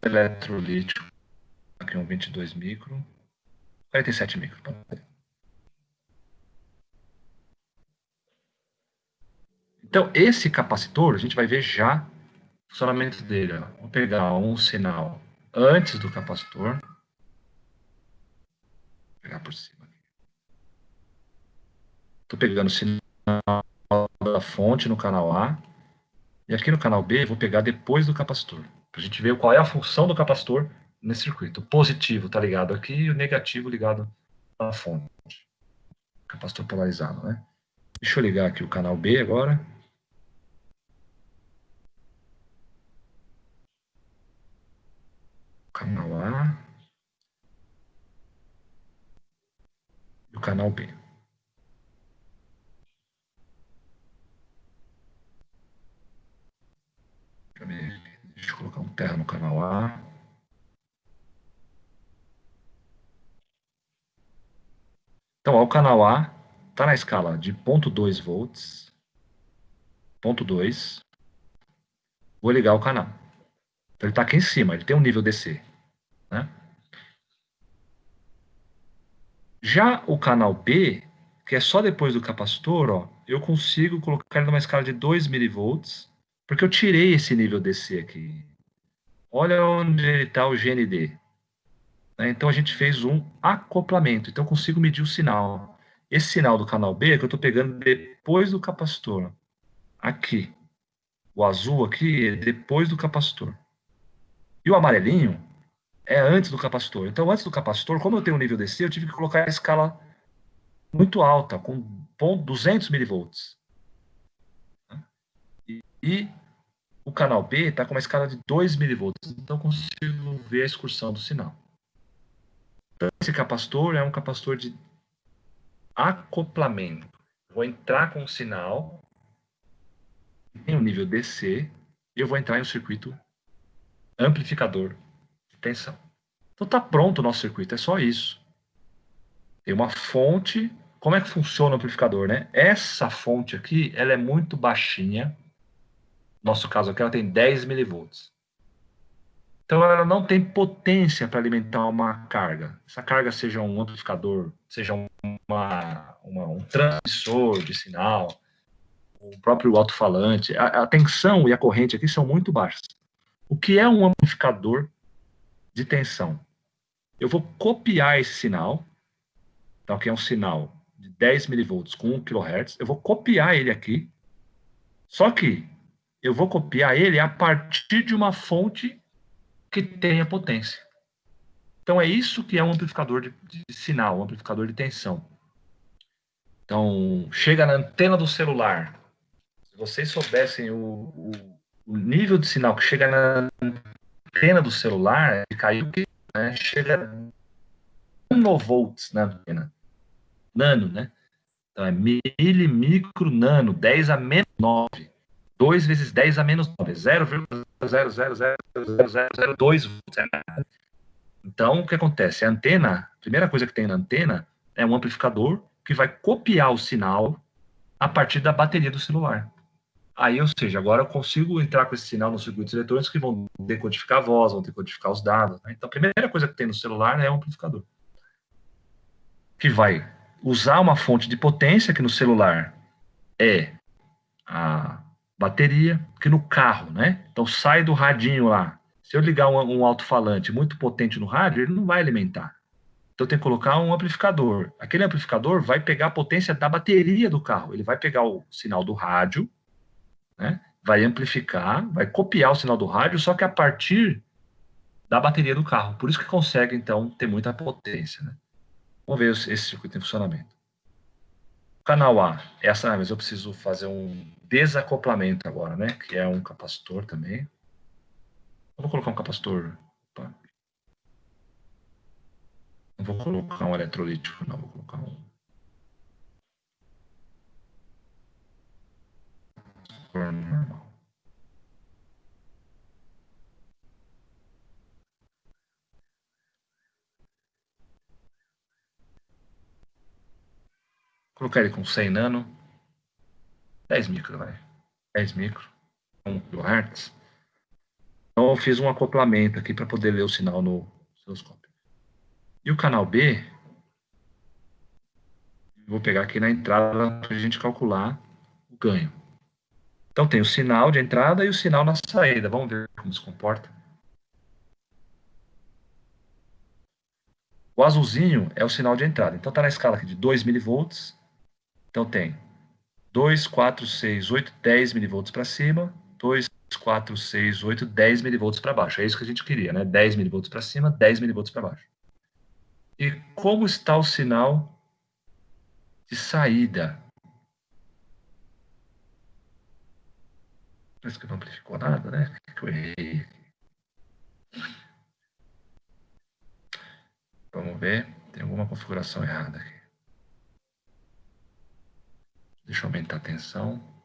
S1: eletrolítico, aqui um 22 micro, 47 micro, pode ser. Então, esse capacitor, a gente vai ver já o funcionamento dele. Ó. Vou pegar um sinal antes do capacitor. Vou pegar por cima. Estou pegando o sinal da fonte no canal A. E aqui no canal B, vou pegar depois do capacitor. Para a gente ver qual é a função do capacitor nesse circuito. O positivo está ligado aqui e o negativo ligado na fonte. Capacitor polarizado, né? Deixa eu ligar aqui o canal B agora. Canal A e o canal B. Deixa eu colocar um terra no canal A. Então, ó, o canal A está na escala de 0,2 volts. 0,2. Vou ligar o canal. Então, ele está aqui em cima, ele tem um nível DC. Né? Já o canal B, que é só depois do capacitor, ó, eu consigo colocar ele numa escala de 2 milivolts, porque eu tirei esse nível DC aqui. Olha onde está o GND. Né? Então a gente fez um acoplamento, então eu consigo medir o sinal. Esse sinal do canal B é que eu estou pegando depois do capacitor. Aqui. O azul aqui é depois do capacitor. E o amarelinho é antes do capacitor. Então, antes do capacitor, como eu tenho um nível DC, eu tive que colocar a escala muito alta, com 200 milivolts. E o canal B está com uma escala de 2 milivolts, então eu consigo ver a excursão do sinal. Então, esse capacitor é um capacitor de acoplamento. Vou entrar com o sinal em um nível DC e eu vou entrar em um circuito amplificador de tensão. Então está pronto o nosso circuito, é só isso. Tem uma fonte. Como é que funciona o amplificador, né? Essa fonte aqui, ela é muito baixinha. No nosso caso aqui, ela tem 10 milivolts. Então, ela não tem potência para alimentar uma carga. Essa carga seja um amplificador, seja um transmissor de sinal, o próprio alto-falante. A tensão e a corrente aqui são muito baixas. O que é um amplificador de tensão? Eu vou copiar esse sinal. Então, aqui é um sinal de 10 milivolts com 1 kHz. Eu vou copiar ele aqui. Só que eu vou copiar ele a partir de uma fonte que tenha potência. Então, é isso que é um amplificador de sinal, um amplificador de tensão. Então, chega na antena do celular. Se vocês soubessem o nível de sinal que chega na antena do celular, caiu que né, chega a nanovolts na antena. Nano, né? Então, é milimicro nano, 10 a menos 9. 2 vezes 10 a menos 9, 0,0000002 volts. Então, o que acontece? A antena, a primeira coisa que tem na antena é um amplificador que vai copiar o sinal a partir da bateria do celular. Aí, ou seja, agora eu consigo entrar com esse sinal nos circuitos eletrônicos que vão decodificar a voz, vão decodificar os dados. Né? Então, a primeira coisa que tem no celular é o amplificador, que vai usar uma fonte de potência, que no celular é a bateria, que no carro, né? Então, sai do radinho lá. Se eu ligar um alto-falante muito potente no rádio, ele não vai alimentar. Então, tem que colocar um amplificador. Aquele amplificador vai pegar a potência da bateria do carro. Ele vai pegar o sinal do rádio, né? Vai amplificar, vai copiar o sinal do rádio, só que a partir da bateria do carro. Por isso que consegue, então, ter muita potência. Né? Vamos ver esse circuito em funcionamento. Canal A, essa, mas eu preciso fazer um desacoplamento agora, né? Que é um capacitor também. Eu vou colocar um capacitor. Opa. Não vou colocar um eletrolítico, não. Vou colocar um normal. colocar ele com 100 nano, 10 micro, vai. 10 micro, 1 kHz. Então eu fiz um acoplamento aqui para poder ler o sinal no osciloscópio. E o canal B, vou pegar aqui na entrada para a gente calcular o ganho. Então tem o sinal de entrada e o sinal na saída. Vamos ver como se comporta. O azulzinho é o sinal de entrada. Então está na escala aqui de 2 milivolts. Então tem 2, 4, 6, 8, 10 milivolts para cima, 2, 4, 6, 8, 10 milivolts para baixo. É isso que a gente queria, né? 10 milivolts para cima, 10 milivolts para baixo. E como está o sinal de saída? Parece que não amplificou nada, né? O que eu errei? Vamos ver. Tem alguma configuração errada aqui. Deixa eu aumentar a tensão.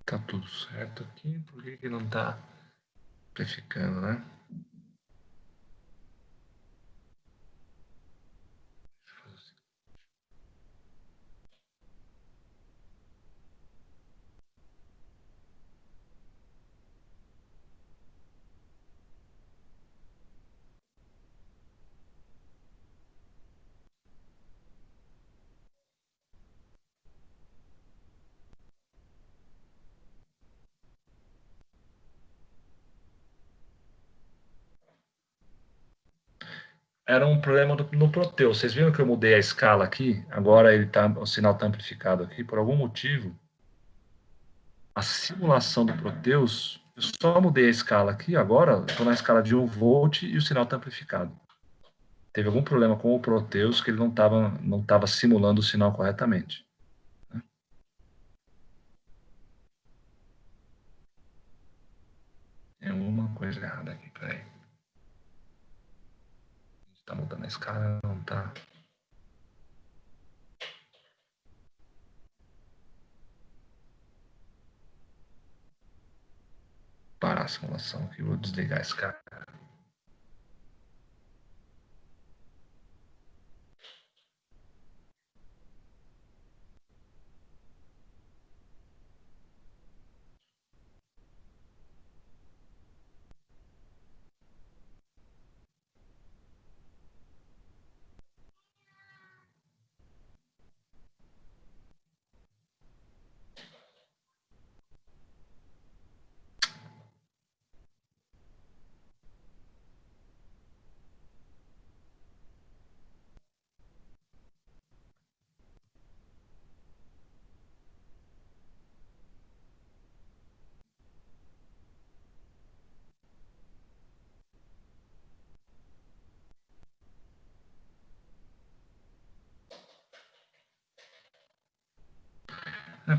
S1: Tá tudo certo aqui. Por que não tá amplificando, né? Era um problema no Proteus. Vocês viram que eu mudei a escala aqui? Agora o sinal está amplificado aqui. Por algum motivo, a simulação do Proteus, eu só mudei a escala aqui. Agora estou na escala de 1 volt e o sinal está amplificado. Teve algum problema com o Proteus que ele não tava simulando o sinal corretamente. Tem alguma coisa errada aqui, peraí. Está mudando a escala, não está. Parar a simulação aqui, vou desligar esse cara.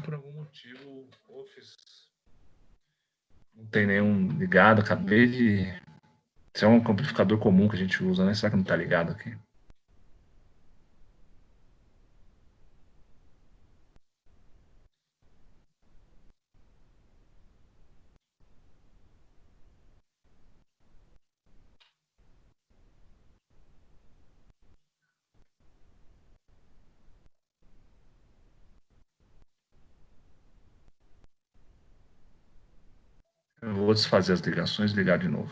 S1: Por algum motivo, o Office não tem nenhum ligado. Acabei de. Isso é um amplificador comum que a gente usa, né? Será que não está ligado aqui? Eu vou vou desfazer as ligações e ligar de novo.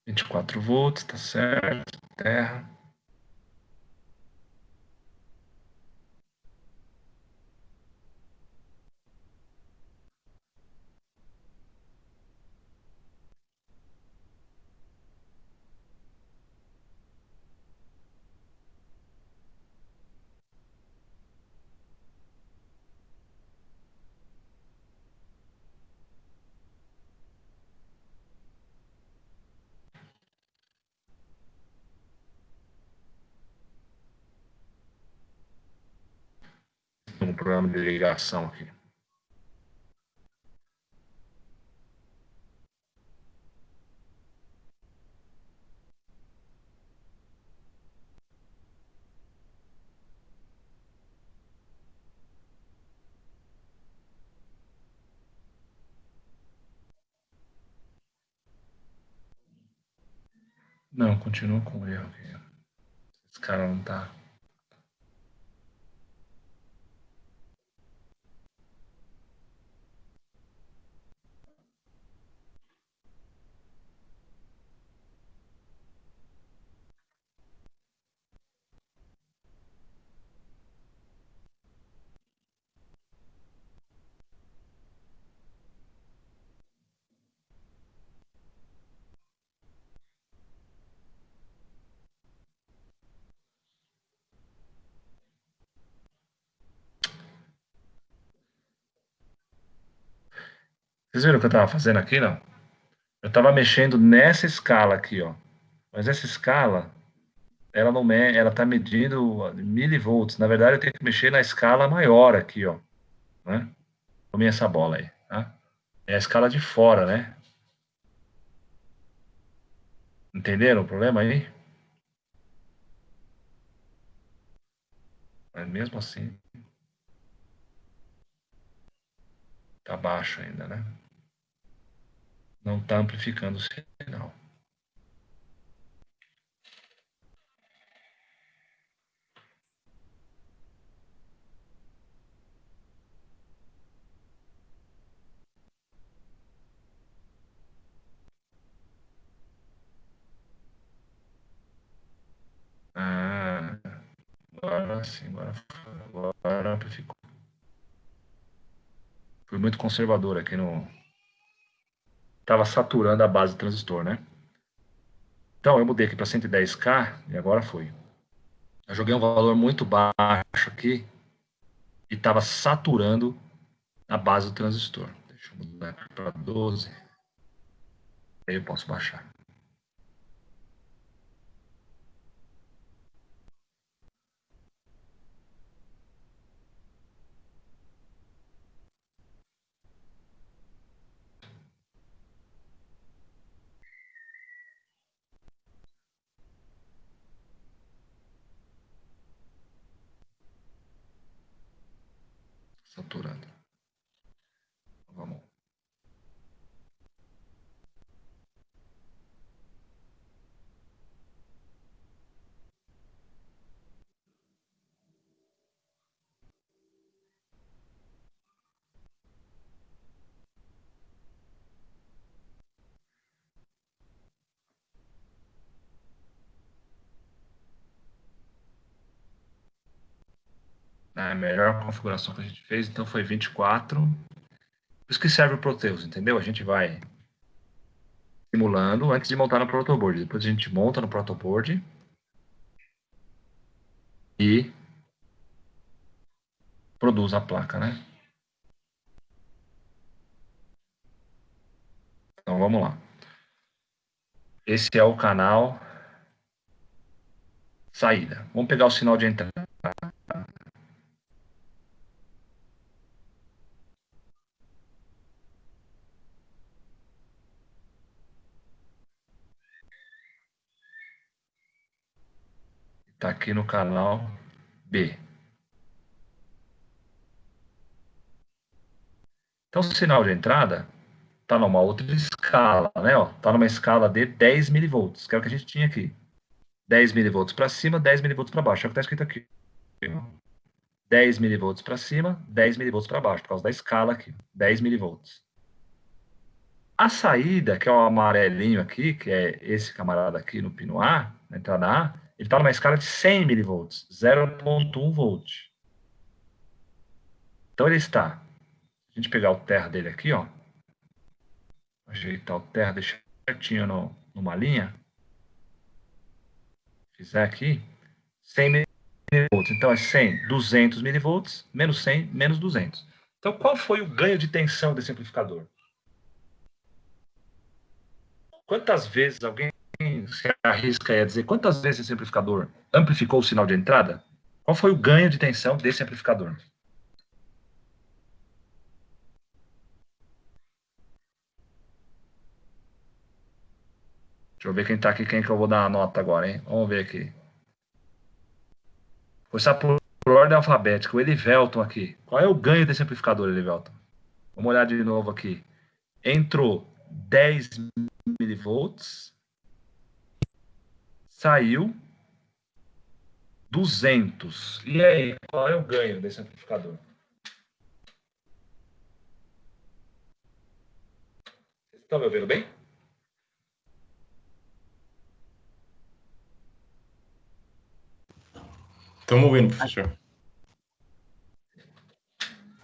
S1: 24 volts, tá certo. Terra. Um programa de ligação aqui. Não, continua com erro aqui. Esse cara não tá. Vocês viram o que eu tava fazendo aqui, não? Eu tava mexendo nessa escala aqui, ó. Mas essa escala, ela não ela tá medindo milivolts. Na verdade, eu tenho que mexer na escala maior aqui, ó. Né? Tome essa bola aí, tá? É a escala de fora, né? Entenderam o problema aí? Mas mesmo assim, tá baixo ainda, né? Não tá amplificando o sinal. Ah, agora sim, agora amplificou. Fui muito conservador aqui no... Tava saturando a base do transistor, né? Então, eu mudei aqui para 110K e agora foi. Eu joguei um valor muito baixo aqui e estava saturando a base do transistor. Deixa eu mudar para 12. Aí eu posso baixar. Saturando. Vamos. A melhor configuração que a gente fez, então, foi 24. Por isso que serve o Proteus, entendeu? A gente vai simulando antes de montar no protoboard. Depois a gente monta no protoboard e produz a placa, né? Então vamos lá. Esse é o canal saída. Vamos pegar o sinal de entrada. Está aqui no canal B. Então, o sinal de entrada está numa outra escala, né? Está numa escala de 10 milivolts, que é o que a gente tinha aqui. 10 milivolts para cima, 10 milivolts para baixo. É o que está escrito aqui. 10 milivolts para cima, 10 milivolts para baixo, por causa da escala aqui. 10 milivolts. A saída, que é o amarelinho aqui, que é esse camarada aqui no pino A, na entrada A, ele está numa escala de 100 milivolts, 0,1 volt. Então ele está, se a gente pegar o terra dele aqui, ó, ajeitar o terra, deixar certinho numa linha, fizer aqui, 100 milivolts. Então é 100, 200 milivolts, menos 100, menos 200. Então qual foi o ganho de tensão desse amplificador? Quantas vezes alguém se arrisca a dizer quantas vezes esse amplificador amplificou o sinal de entrada? Qual foi o ganho de tensão desse amplificador? Deixa eu ver quem está aqui, quem que eu vou dar a nota agora, hein? Vamos ver aqui. Vou começar por ordem alfabética. O Elivelton aqui. Qual é o ganho desse amplificador, Elivelton? Vamos olhar de novo aqui. Entrou 10 milivolts, saiu 200. E aí, qual é o ganho desse amplificador? Vocês estão me ouvindo bem?
S4: Estamos ouvindo, professor.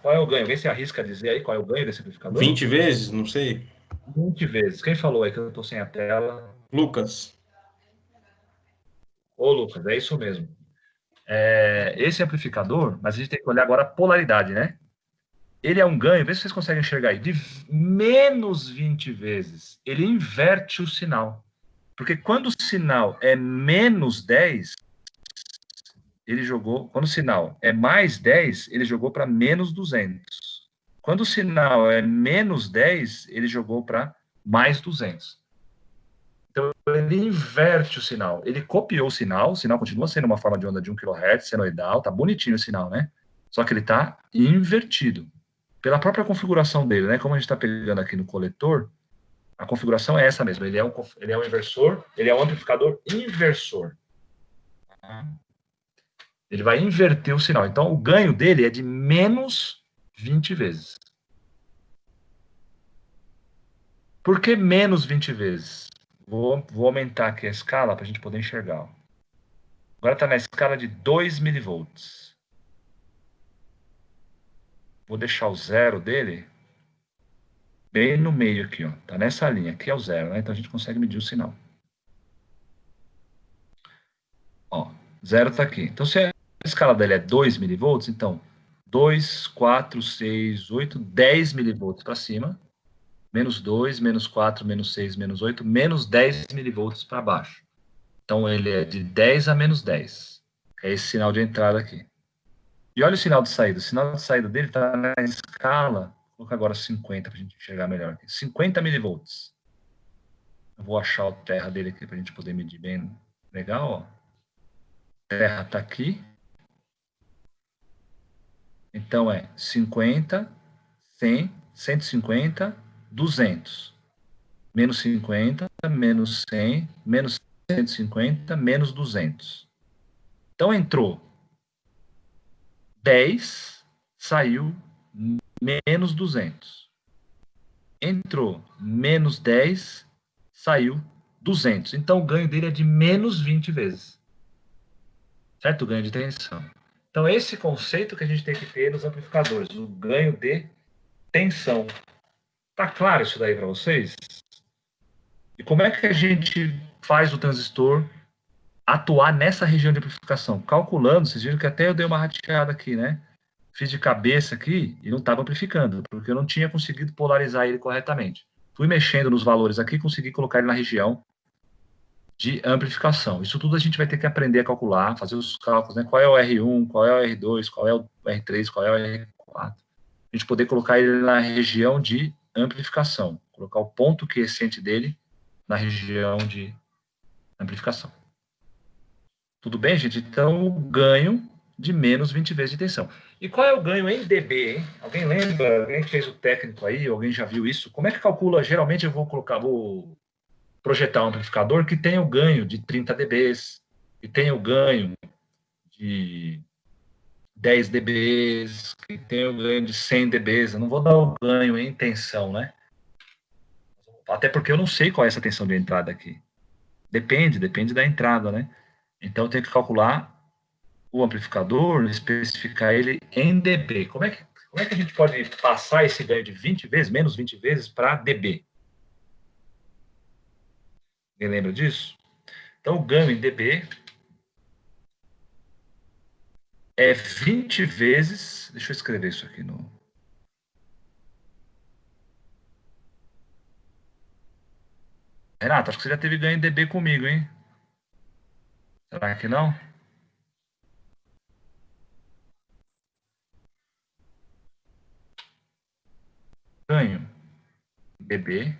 S1: Qual é o ganho? Alguém se arrisca a dizer aí qual é o ganho desse amplificador?
S4: 20 vezes? Não sei.
S1: 20 vezes. Quem falou aí que eu estou sem a tela?
S4: Lucas.
S1: Ô, Lucas, é isso mesmo. Esse amplificador, mas a gente tem que olhar agora a polaridade, né? Ele é um ganho, vê se vocês conseguem enxergar aí, de menos 20 vezes. Ele inverte o sinal. Porque quando o sinal é menos 10, ele jogou... Quando o sinal é mais 10, ele jogou para menos 200. Quando o sinal é menos 10, ele jogou para mais 200. Então, ele inverte o sinal. Ele copiou o sinal continua sendo uma forma de onda de 1 kHz, senoidal, tá bonitinho o sinal, né? Só que ele tá invertido. Pela própria configuração dele, né? Como a gente está pegando aqui no coletor, a configuração é essa mesmo. Ele é um inversor, ele é um amplificador inversor. Ele vai inverter o sinal. Então, o ganho dele é de menos 20 vezes. Por que menos 20 vezes? Vou aumentar aqui a escala para a gente poder enxergar. Agora está na escala de 2 milivolts. Vou deixar o zero dele bem no meio aqui, ó. Tá nessa linha. Aqui é o zero, né? Então a gente consegue medir o sinal. Ó, zero está aqui. Então se a escala dele é 2 milivolts, então 2, 4, 6, 8, 10 milivolts para cima. Menos 2, menos 4, menos 6, menos 8, menos 10 milivolts para baixo. Então ele é de 10 a menos 10. É esse sinal de entrada aqui. E olha o sinal de saída. O sinal de saída dele está na escala, vou colocar agora 50 para a gente enxergar melhor aqui. 50 milivolts. Eu vou achar o terra dele aqui para a gente poder medir bem legal. Ó. Terra está aqui. Então é 50, 100, 150, 200. Menos 50, menos 100, menos 150, menos 200. Então entrou 10, saiu menos 200. Entrou menos 10, saiu 200. Então o ganho dele é de menos 20 vezes. Certo? O ganho de tensão. Então esse conceito que a gente tem que ter nos amplificadores, o ganho de tensão. Tá claro isso daí para vocês? E como é que a gente faz o transistor atuar nessa região de amplificação? Calculando, vocês viram que até eu dei uma rateada aqui, né? Fiz de cabeça aqui e não estava amplificando, porque eu não tinha conseguido polarizar ele corretamente. Fui mexendo nos valores aqui e consegui colocar ele na região de amplificação. Isso tudo a gente vai ter que aprender a calcular, fazer os cálculos, né? Qual é o R1, qual é o R2, qual é o R3, qual é o R4. A gente poder colocar ele na região de amplificação, colocar o ponto quiescente dele na região de amplificação. Tudo bem, gente? Então, o ganho de menos 20 vezes de tensão. E qual é o ganho em dB, hein? Alguém lembra? Alguém fez o técnico aí? Alguém já viu isso? Como é que calcula? Geralmente eu vou projetar um amplificador que tenha o ganho de 30 dBs, que tenha o ganho de 10 dBs, que tenha o ganho de 100 dBs. Eu não vou dar o ganho em tensão, né? Até porque eu não sei qual é essa tensão de entrada aqui. Depende da entrada, né? Então, eu tenho que calcular o amplificador, especificar ele em dB. Como é que a gente pode passar esse ganho de 20 vezes, menos 20 vezes, para dB? Alguém lembra disso? Então, o ganho em dB é 20 vezes... Deixa eu escrever isso aqui no... Renato, acho que você já teve ganho em dB comigo, hein? Será que não? Ganho em dB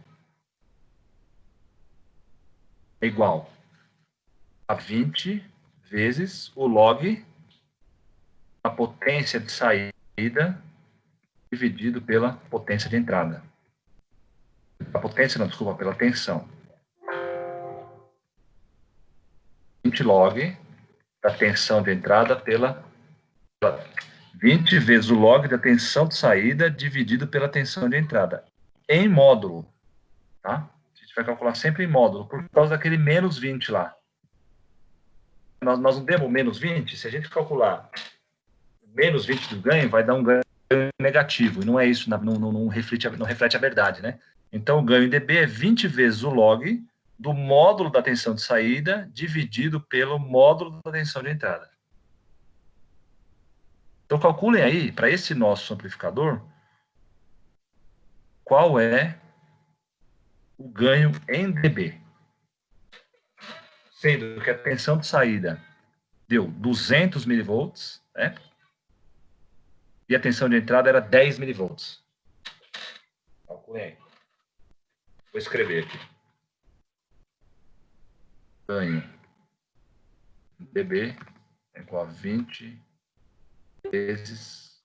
S1: é igual a 20 vezes o log a potência de saída dividido pela potência de entrada. A potência, não, desculpa, pela tensão. 20 log da tensão de entrada pela 20 vezes o log da tensão de saída dividido pela tensão de entrada. Em módulo, tá? A gente vai calcular sempre em módulo, por causa daquele menos 20 lá. Nós não temos menos 20? Se a gente calcular menos 20 do ganho, vai dar um ganho negativo. E não é isso, não reflete a verdade, né? Então, o ganho em dB é 20 vezes o log do módulo da tensão de saída dividido pelo módulo da tensão de entrada. Então, calculem aí, para esse nosso amplificador, qual é o ganho em dB. Sendo que a tensão de saída deu 200 milivolts, né? E a tensão de entrada era 10 milivolts. Calculem aí. Vou escrever aqui. Ganho dB é igual a 20 vezes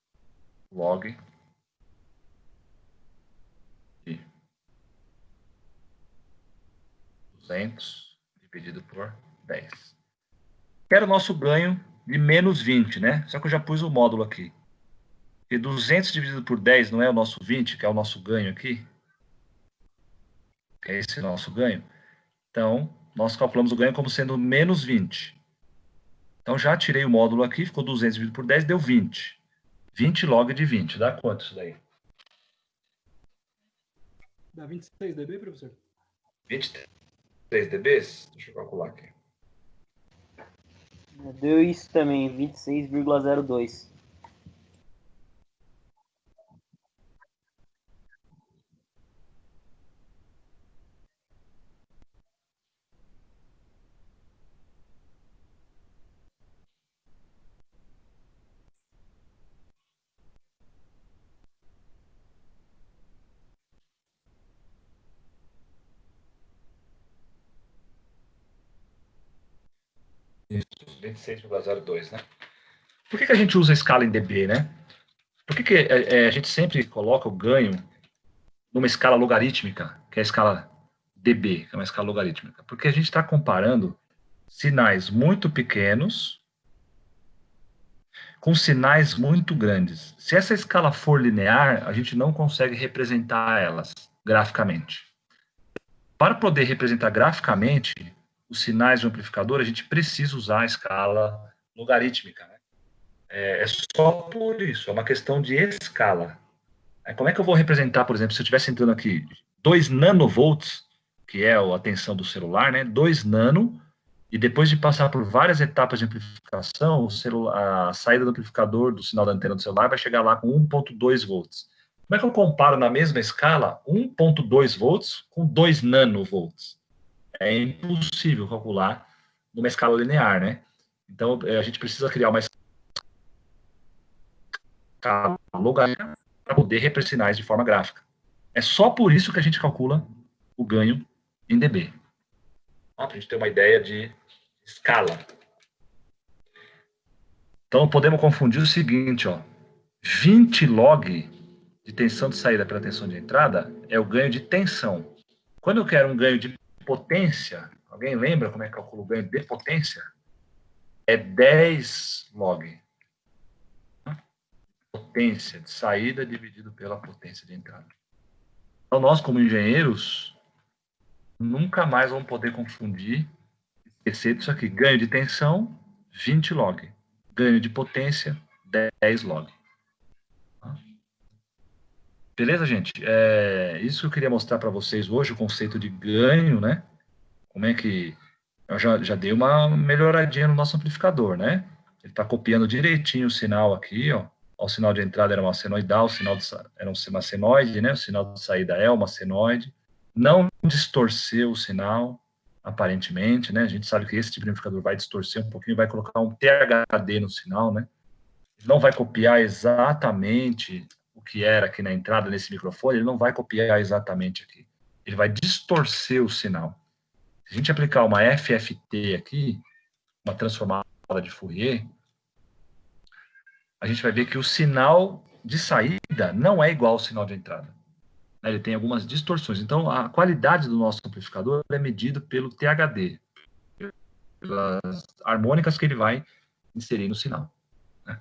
S1: log de 200 dividido por 10. Era o nosso ganho de menos 20, né? Só que eu já pus o módulo aqui. E 200 dividido por 10 não é o nosso 20, que é o nosso ganho aqui? Que é esse nosso ganho? Então, nós calculamos o ganho como sendo menos 20. Então, já tirei o módulo aqui, ficou 200 dividido por 10, deu 20. 20 log de 20, dá quanto isso daí?
S5: Dá 26 dB, professor?
S1: 23 dBs? Deixa eu calcular aqui.
S3: Deu isso também, 26,02.
S1: Isso, 26,02, né? Por que a gente usa a escala em dB, né? Por que a gente sempre coloca o ganho numa escala logarítmica, que é a escala dB, que é uma escala logarítmica? Porque a gente está comparando sinais muito pequenos com sinais muito grandes. Se essa escala for linear, a gente não consegue representar elas graficamente. Para poder representar graficamente os sinais do amplificador, a gente precisa usar a escala logarítmica, né? É só por isso, é uma questão de escala. Como é que eu vou representar, por exemplo, se eu estivesse entrando aqui 2 nanovolts, que é a tensão do celular, né? 2 nano, e depois de passar por várias etapas de amplificação, a saída do amplificador do sinal da antena do celular vai chegar lá com 1.2 volts. Como é que eu comparo na mesma escala 1.2 volts com 2 nanovolts? É impossível calcular numa escala linear, né? Então, a gente precisa criar uma escala logarítmica para poder representar sinais de forma gráfica. É só por isso que a gente calcula o ganho em dB. Para a gente ter uma ideia de escala. Então, podemos confundir o seguinte, ó. 20 log de tensão de saída pela tensão de entrada é o ganho de tensão. Quando eu quero um ganho de potência, alguém lembra como é que calcula o ganho de potência? É 10 log. Potência de saída dividido pela potência de entrada. Então, nós, como engenheiros, nunca mais vamos poder confundir, esquecer disso aqui. Ganho de tensão, 20 log. Ganho de potência, 10 log. Beleza, gente? Isso que eu queria mostrar para vocês hoje, o conceito de ganho, né? Como é que... Eu já dei uma melhoradinha no nosso amplificador, né? Ele está copiando direitinho o sinal aqui, ó. O sinal de entrada era uma senoidal, o sinal era uma senoide, né? O sinal de saída é uma senoide. Não distorceu o sinal, aparentemente, né? A gente sabe que esse tipo de amplificador vai distorcer um pouquinho, vai colocar um THD no sinal, né? Não vai copiar exatamente o que era aqui na entrada nesse microfone, ele não vai copiar exatamente aqui. Ele vai distorcer o sinal. Se a gente aplicar uma FFT aqui, uma transformada de Fourier, a gente vai ver que o sinal de saída não é igual ao sinal de entrada. Ele tem algumas distorções. Então, a qualidade do nosso amplificador é medida pelo THD, pelas harmônicas que ele vai inserir no sinal. Né?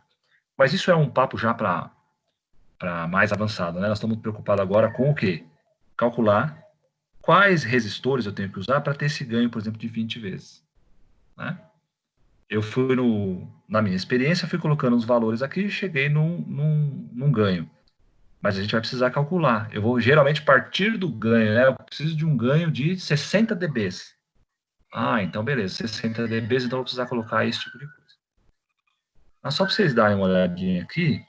S1: Mas isso é um papo já para mais avançado. Né? Nós estamos preocupados agora com o quê? Calcular quais resistores eu tenho que usar para ter esse ganho, por exemplo, de 20 vezes. Né? Eu fui na minha experiência, fui colocando os valores aqui e cheguei num ganho. Mas a gente vai precisar calcular. Eu vou geralmente partir do ganho, né? Eu preciso de um ganho de 60 dBs. Ah, então beleza, 60 dBs, então eu vou precisar colocar esse tipo de coisa. Mas só para vocês darem uma olhadinha aqui,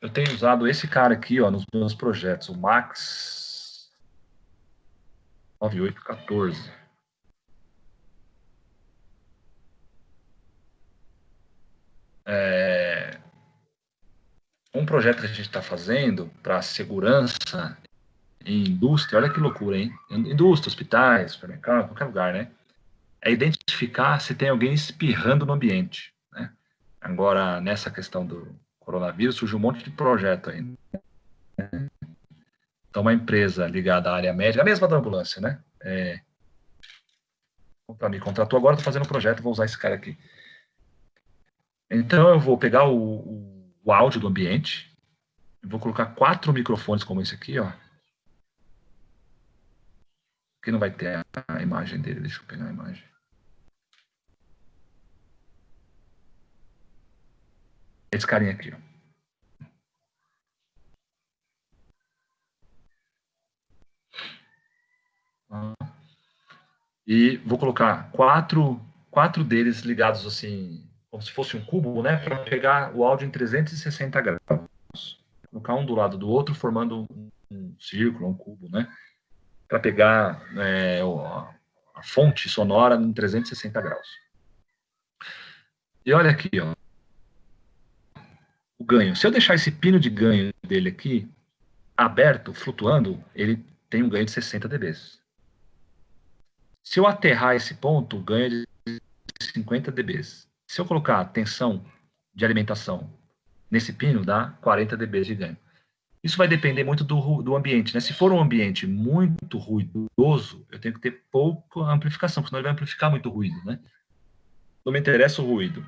S1: eu tenho usado esse cara aqui, ó, nos meus projetos, o Max 9814. Um projeto que a gente está fazendo para segurança em indústria, olha que loucura, hein? Indústria, hospitais, supermercado, qualquer lugar, né? É identificar se tem alguém espirrando no ambiente, né? Agora, nessa questão do coronavírus, surgiu um monte de projeto aí. Então, uma empresa ligada à área médica, a mesma da ambulância, né? Me contratou agora, estou fazendo um projeto, vou usar esse cara aqui. Então, eu vou pegar o áudio do ambiente, vou colocar 4 microfones como esse aqui, ó. Aqui não vai ter a imagem dele, deixa eu pegar a imagem. Esse carinha aqui, ó. E vou colocar quatro deles ligados assim, como se fosse um cubo, né? Para pegar o áudio em 360 graus. Colocar um do lado do outro, formando um círculo, um cubo, né? Para pegar a fonte sonora em 360 graus. E olha aqui, ó. O ganho. Se eu deixar esse pino de ganho dele aqui aberto, flutuando, ele tem um ganho de 60 dBs. Se eu aterrar esse ponto, o ganho é de 50 dBs. Se eu colocar tensão de alimentação nesse pino, dá 40 dBs de ganho. Isso vai depender muito do ambiente, né? Se for um ambiente muito ruidoso, eu tenho que ter pouca amplificação, porque senão ele vai amplificar muito ruído, né? Não me interessa o ruído,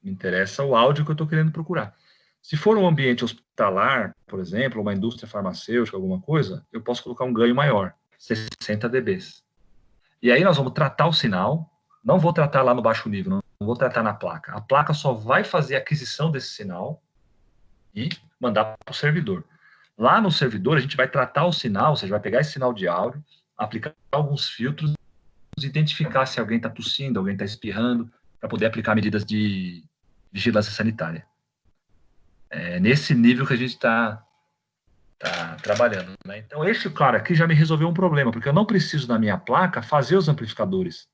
S1: me interessa o áudio que eu estou querendo procurar. Se for um ambiente hospitalar, por exemplo, uma indústria farmacêutica, alguma coisa, eu posso colocar um ganho maior, 60 dBs. E aí nós vamos tratar o sinal, não vou tratar lá no baixo nível, não vou tratar na placa. A placa só vai fazer a aquisição desse sinal e mandar para o servidor. Lá no servidor, a gente vai tratar o sinal, ou seja, vai pegar esse sinal de áudio, aplicar alguns filtros, identificar se alguém está tossindo, alguém está espirrando, para poder aplicar medidas de vigilância sanitária. É nesse nível que a gente está trabalhando. Né? Então, esse cara aqui já me resolveu um problema, porque eu não preciso, na minha placa, fazer os amplificadores.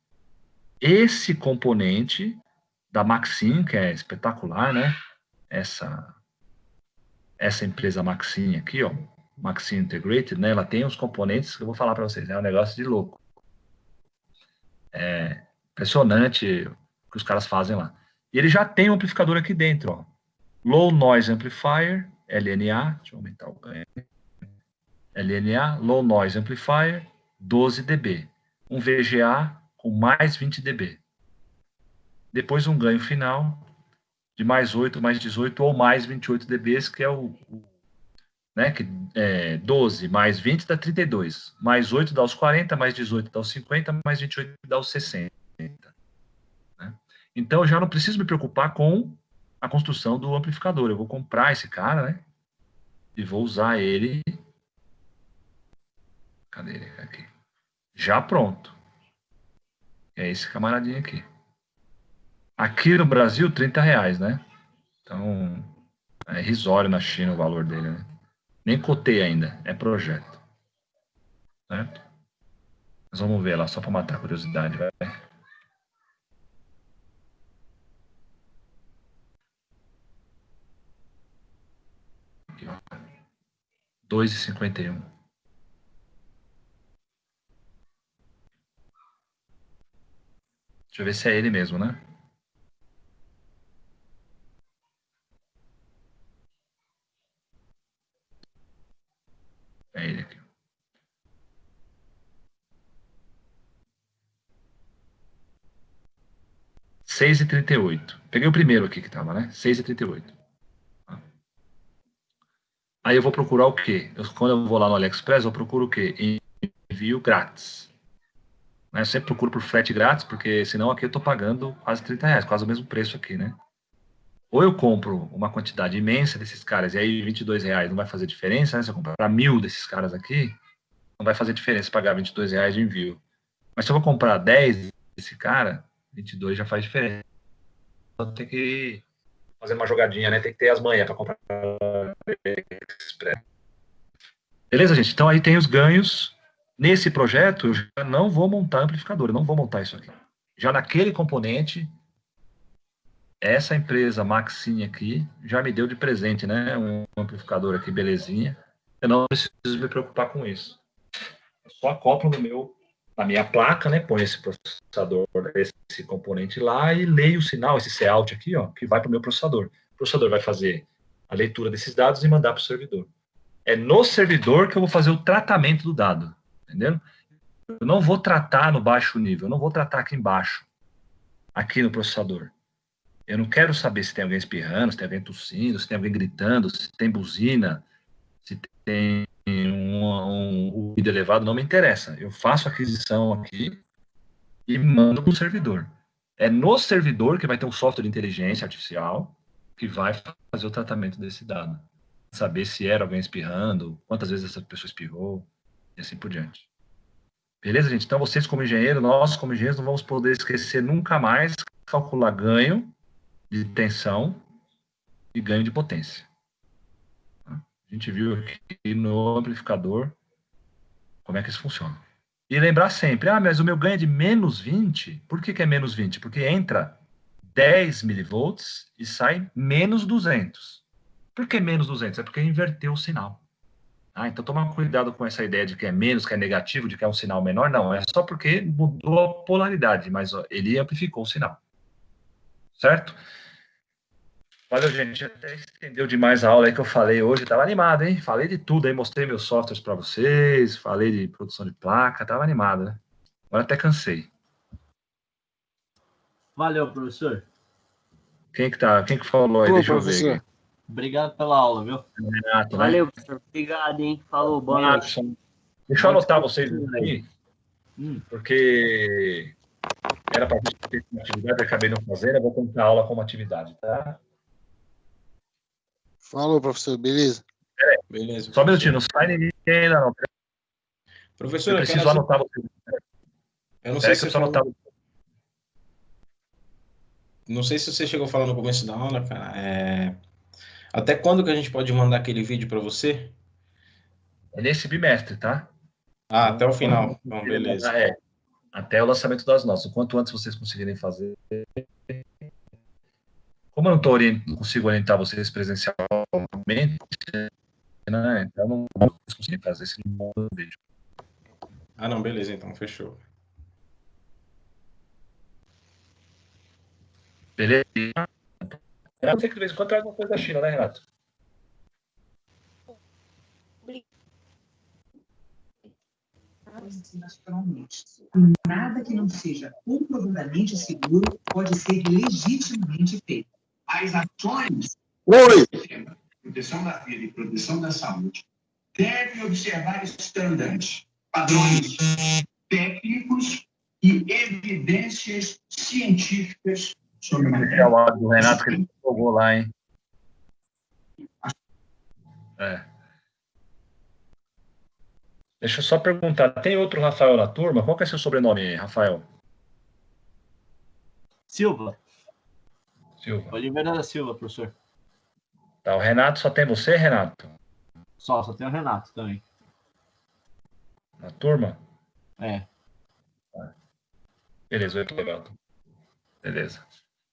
S1: Esse componente da Maxim, que é espetacular, né? Essa empresa Maxim aqui, ó, Maxim Integrated, né? Ela tem uns componentes que eu vou falar para vocês, é um negócio de louco. É impressionante o que os caras fazem lá. E ele já tem um amplificador aqui dentro, ó. Low Noise Amplifier, LNA, deixa eu aumentar o ganho. LNA, Low Noise Amplifier, 12 dB. Um VGA com mais 20 dB. Depois um ganho final de mais 8, mais 18 ou mais 28 dBs, que é o né? Que 12 mais 20 dá 32. Mais 8 dá os 40, mais 18 dá os 50, mais 28 dá os 60. Né? Então, eu já não preciso me preocupar com a construção do amplificador. Eu vou comprar esse cara, né? E vou usar ele. Cadê ele? Aqui. Já pronto. É esse camaradinho aqui. Aqui no Brasil, R$30, né? Então, é irrisório na China o valor dele, né? Nem cotei ainda, é projeto. Certo? Mas vamos ver lá, só para matar a curiosidade. Vai. Aqui, ó. 2,51. Deixa eu ver se é ele mesmo, né? É ele aqui. R$6,38. Peguei o primeiro aqui que tava, né? R$6,38. Aí eu vou procurar o quê? Quando eu vou lá no AliExpress, eu procuro o quê? Envio grátis. Eu sempre procuro por frete grátis, porque senão aqui eu tô pagando quase R$30, quase o mesmo preço aqui, né? Ou eu compro uma quantidade imensa desses caras, e aí R$22 não vai fazer diferença, né? Se eu comprar 1.000 desses caras aqui, não vai fazer diferença pagar R$22 de envio. Mas se eu vou comprar 10 desse cara, 22 já faz diferença. Então tem que fazer uma jogadinha, né? Tem que ter as manhas para comprar. Beleza, gente? Então aí tem os ganhos. Nesse projeto, eu já não vou montar amplificador, eu não vou montar isso aqui. Já naquele componente, essa empresa Maxine aqui já me deu de presente, né? Um amplificador aqui, belezinha. Eu não preciso me preocupar com isso. Eu só acoplo na minha placa, né? Põe esse processador, esse componente lá e leio o sinal, esse Cout aqui, ó, que vai para o meu processador. O processador vai fazer a leitura desses dados e mandar para o servidor. É no servidor que eu vou fazer o tratamento do dado, entendeu? Eu não vou tratar no baixo nível, eu não vou tratar aqui embaixo, aqui no processador. Eu não quero saber se tem alguém espirrando, se tem alguém tossindo, se tem alguém gritando, se tem buzina, se tem um ruído elevado, não me interessa. Eu faço a aquisição aqui e mando para o servidor. É no servidor que vai ter um software de inteligência artificial que vai fazer o tratamento desse dado. Saber se era alguém espirrando, quantas vezes essa pessoa espirrou, e assim por diante. Beleza, gente? Então, vocês como engenheiro, nós como engenheiros, não vamos poder esquecer nunca mais calcular ganho de tensão e ganho de potência. A gente viu aqui no amplificador como é que isso funciona. E lembrar sempre, mas o meu ganho é de menos 20. Por que é menos 20? Porque entra 10 milivolts e sai menos 200. Por que menos 200? É porque inverteu o sinal. Então toma cuidado com essa ideia de que é menos, que é negativo, de que é um sinal menor. Não, é só porque mudou a polaridade, mas ele amplificou o sinal. Certo? Valeu, gente. Até estendeu demais a aula aí que eu falei hoje. Estava animado, hein? Falei de tudo aí, mostrei meus softwares para vocês, falei de produção de placa, estava animado, né? Agora até cansei.
S2: Valeu, professor.
S1: Quem que falou aí? Deixa eu ver aqui.
S2: Obrigado pela aula, viu?
S1: Renato,
S3: Valeu,
S1: né?
S3: professor. Obrigado, hein? Falou, boa noite.
S1: Deixa eu anotar vocês aí, porque era para ter uma atividade, eu acabei não fazendo, eu vou contar a aula como atividade, tá?
S6: Falou, professor, beleza?
S4: Beleza.
S1: Só um minutinho, não sai ninguém ainda não.
S4: Professor,
S1: Eu preciso anotar vocês.
S4: Eu não sei se
S1: eu
S4: você
S1: preciso anotar.
S4: Não sei se você chegou a falar no começo da aula, cara. Até quando que a gente pode mandar aquele vídeo para você?
S1: É nesse bimestre, tá?
S4: Até o final. Bom, beleza.
S1: Até o lançamento das notas. O quanto antes vocês conseguirem fazer. Como eu não consigo orientar vocês presencialmente, né? Então não consigo fazer esse vídeo.
S4: Não, beleza, então, fechou.
S1: Beleza? Renato, você que de vez em quando traz uma coisa da China, né, Renato?
S7: Naturalmente. Nada que não seja comprovadamente seguro pode ser legitimamente feito. As ações.
S6: Oi! proteção da vida e proteção da saúde deve observar estándares, padrões técnicos e evidências científicas sobre a matéria.
S1: É o áudio do Renato que ele jogou lá, hein? Deixa eu só perguntar, tem outro Rafael na turma? Qual que é seu sobrenome, Rafael?
S2: Silva.
S1: Silva.
S2: Oliveira da Silva, professor.
S1: Tá, o Renato só tem você, Renato?
S2: Só tem o Renato também.
S1: Na turma?
S2: É.
S1: Beleza, muito legal. Beleza.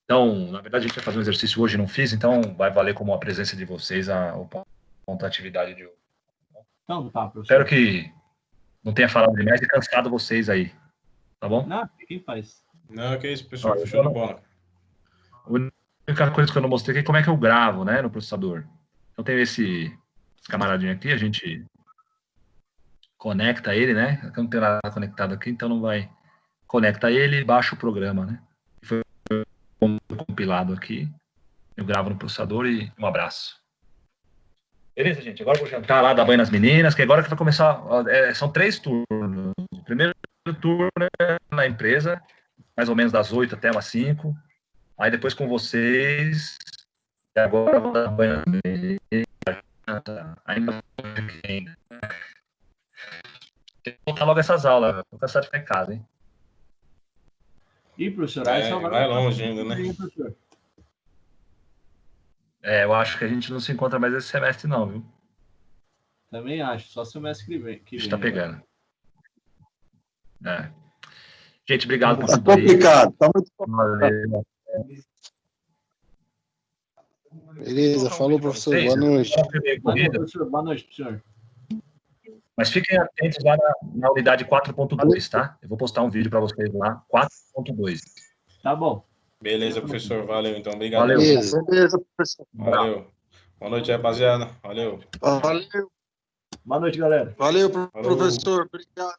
S1: Então, na verdade, a gente vai fazer um exercício hoje, não fiz, então vai valer como a presença de vocês o ponto da atividade de hoje.
S2: Então tá, professor.
S1: Espero que não tenha falado demais e cansado vocês aí. Tá bom?
S2: Não, quem faz?
S4: Não, que isso, pessoal. Fechou na bola.
S1: A única coisa que eu não mostrei aqui é como é que eu gravo, né, no processador. Então tem esse camaradinho aqui, a gente conecta ele, né? Eu não tenho nada conectado aqui, então não vai. Conecta ele e baixa o programa, né? Foi compilado aqui. Eu gravo no processador e um abraço. Beleza, gente? Agora eu vou jantar lá, dar banho nas meninas, que agora que vai começar. São 3 turnos. O primeiro turno é na empresa, mais ou menos das 8 até umas 5. Aí depois com vocês. E agora eu vou dar banho nas meninas. Ainda. Tem que voltar logo essas aulas. Tô cansado de ficar em casa, hein?
S2: Ih, professor,
S4: Vai longe ainda, né?
S1: Eu acho que a gente não se encontra mais esse semestre, não, viu?
S2: Também acho, só semestre que vem.
S1: A gente tá pegando. Gente, obrigado por
S8: Tá
S1: tudo aí.
S8: complicado, tá muito complicado.
S1: Valeu.
S8: Beleza, falou, professor. Boa noite.
S2: Boa noite, professor.
S1: Mas fiquem atentos lá na unidade 4.2, tá? Eu vou postar um vídeo para vocês lá, 4.2.
S2: Tá bom.
S4: Beleza, professor. Valeu, então. Obrigado.
S1: Valeu.
S8: Beleza, professor.
S4: Valeu. Boa noite, rapaziada. Valeu.
S8: Valeu.
S2: Boa noite, galera.
S8: Valeu, professor. Obrigado.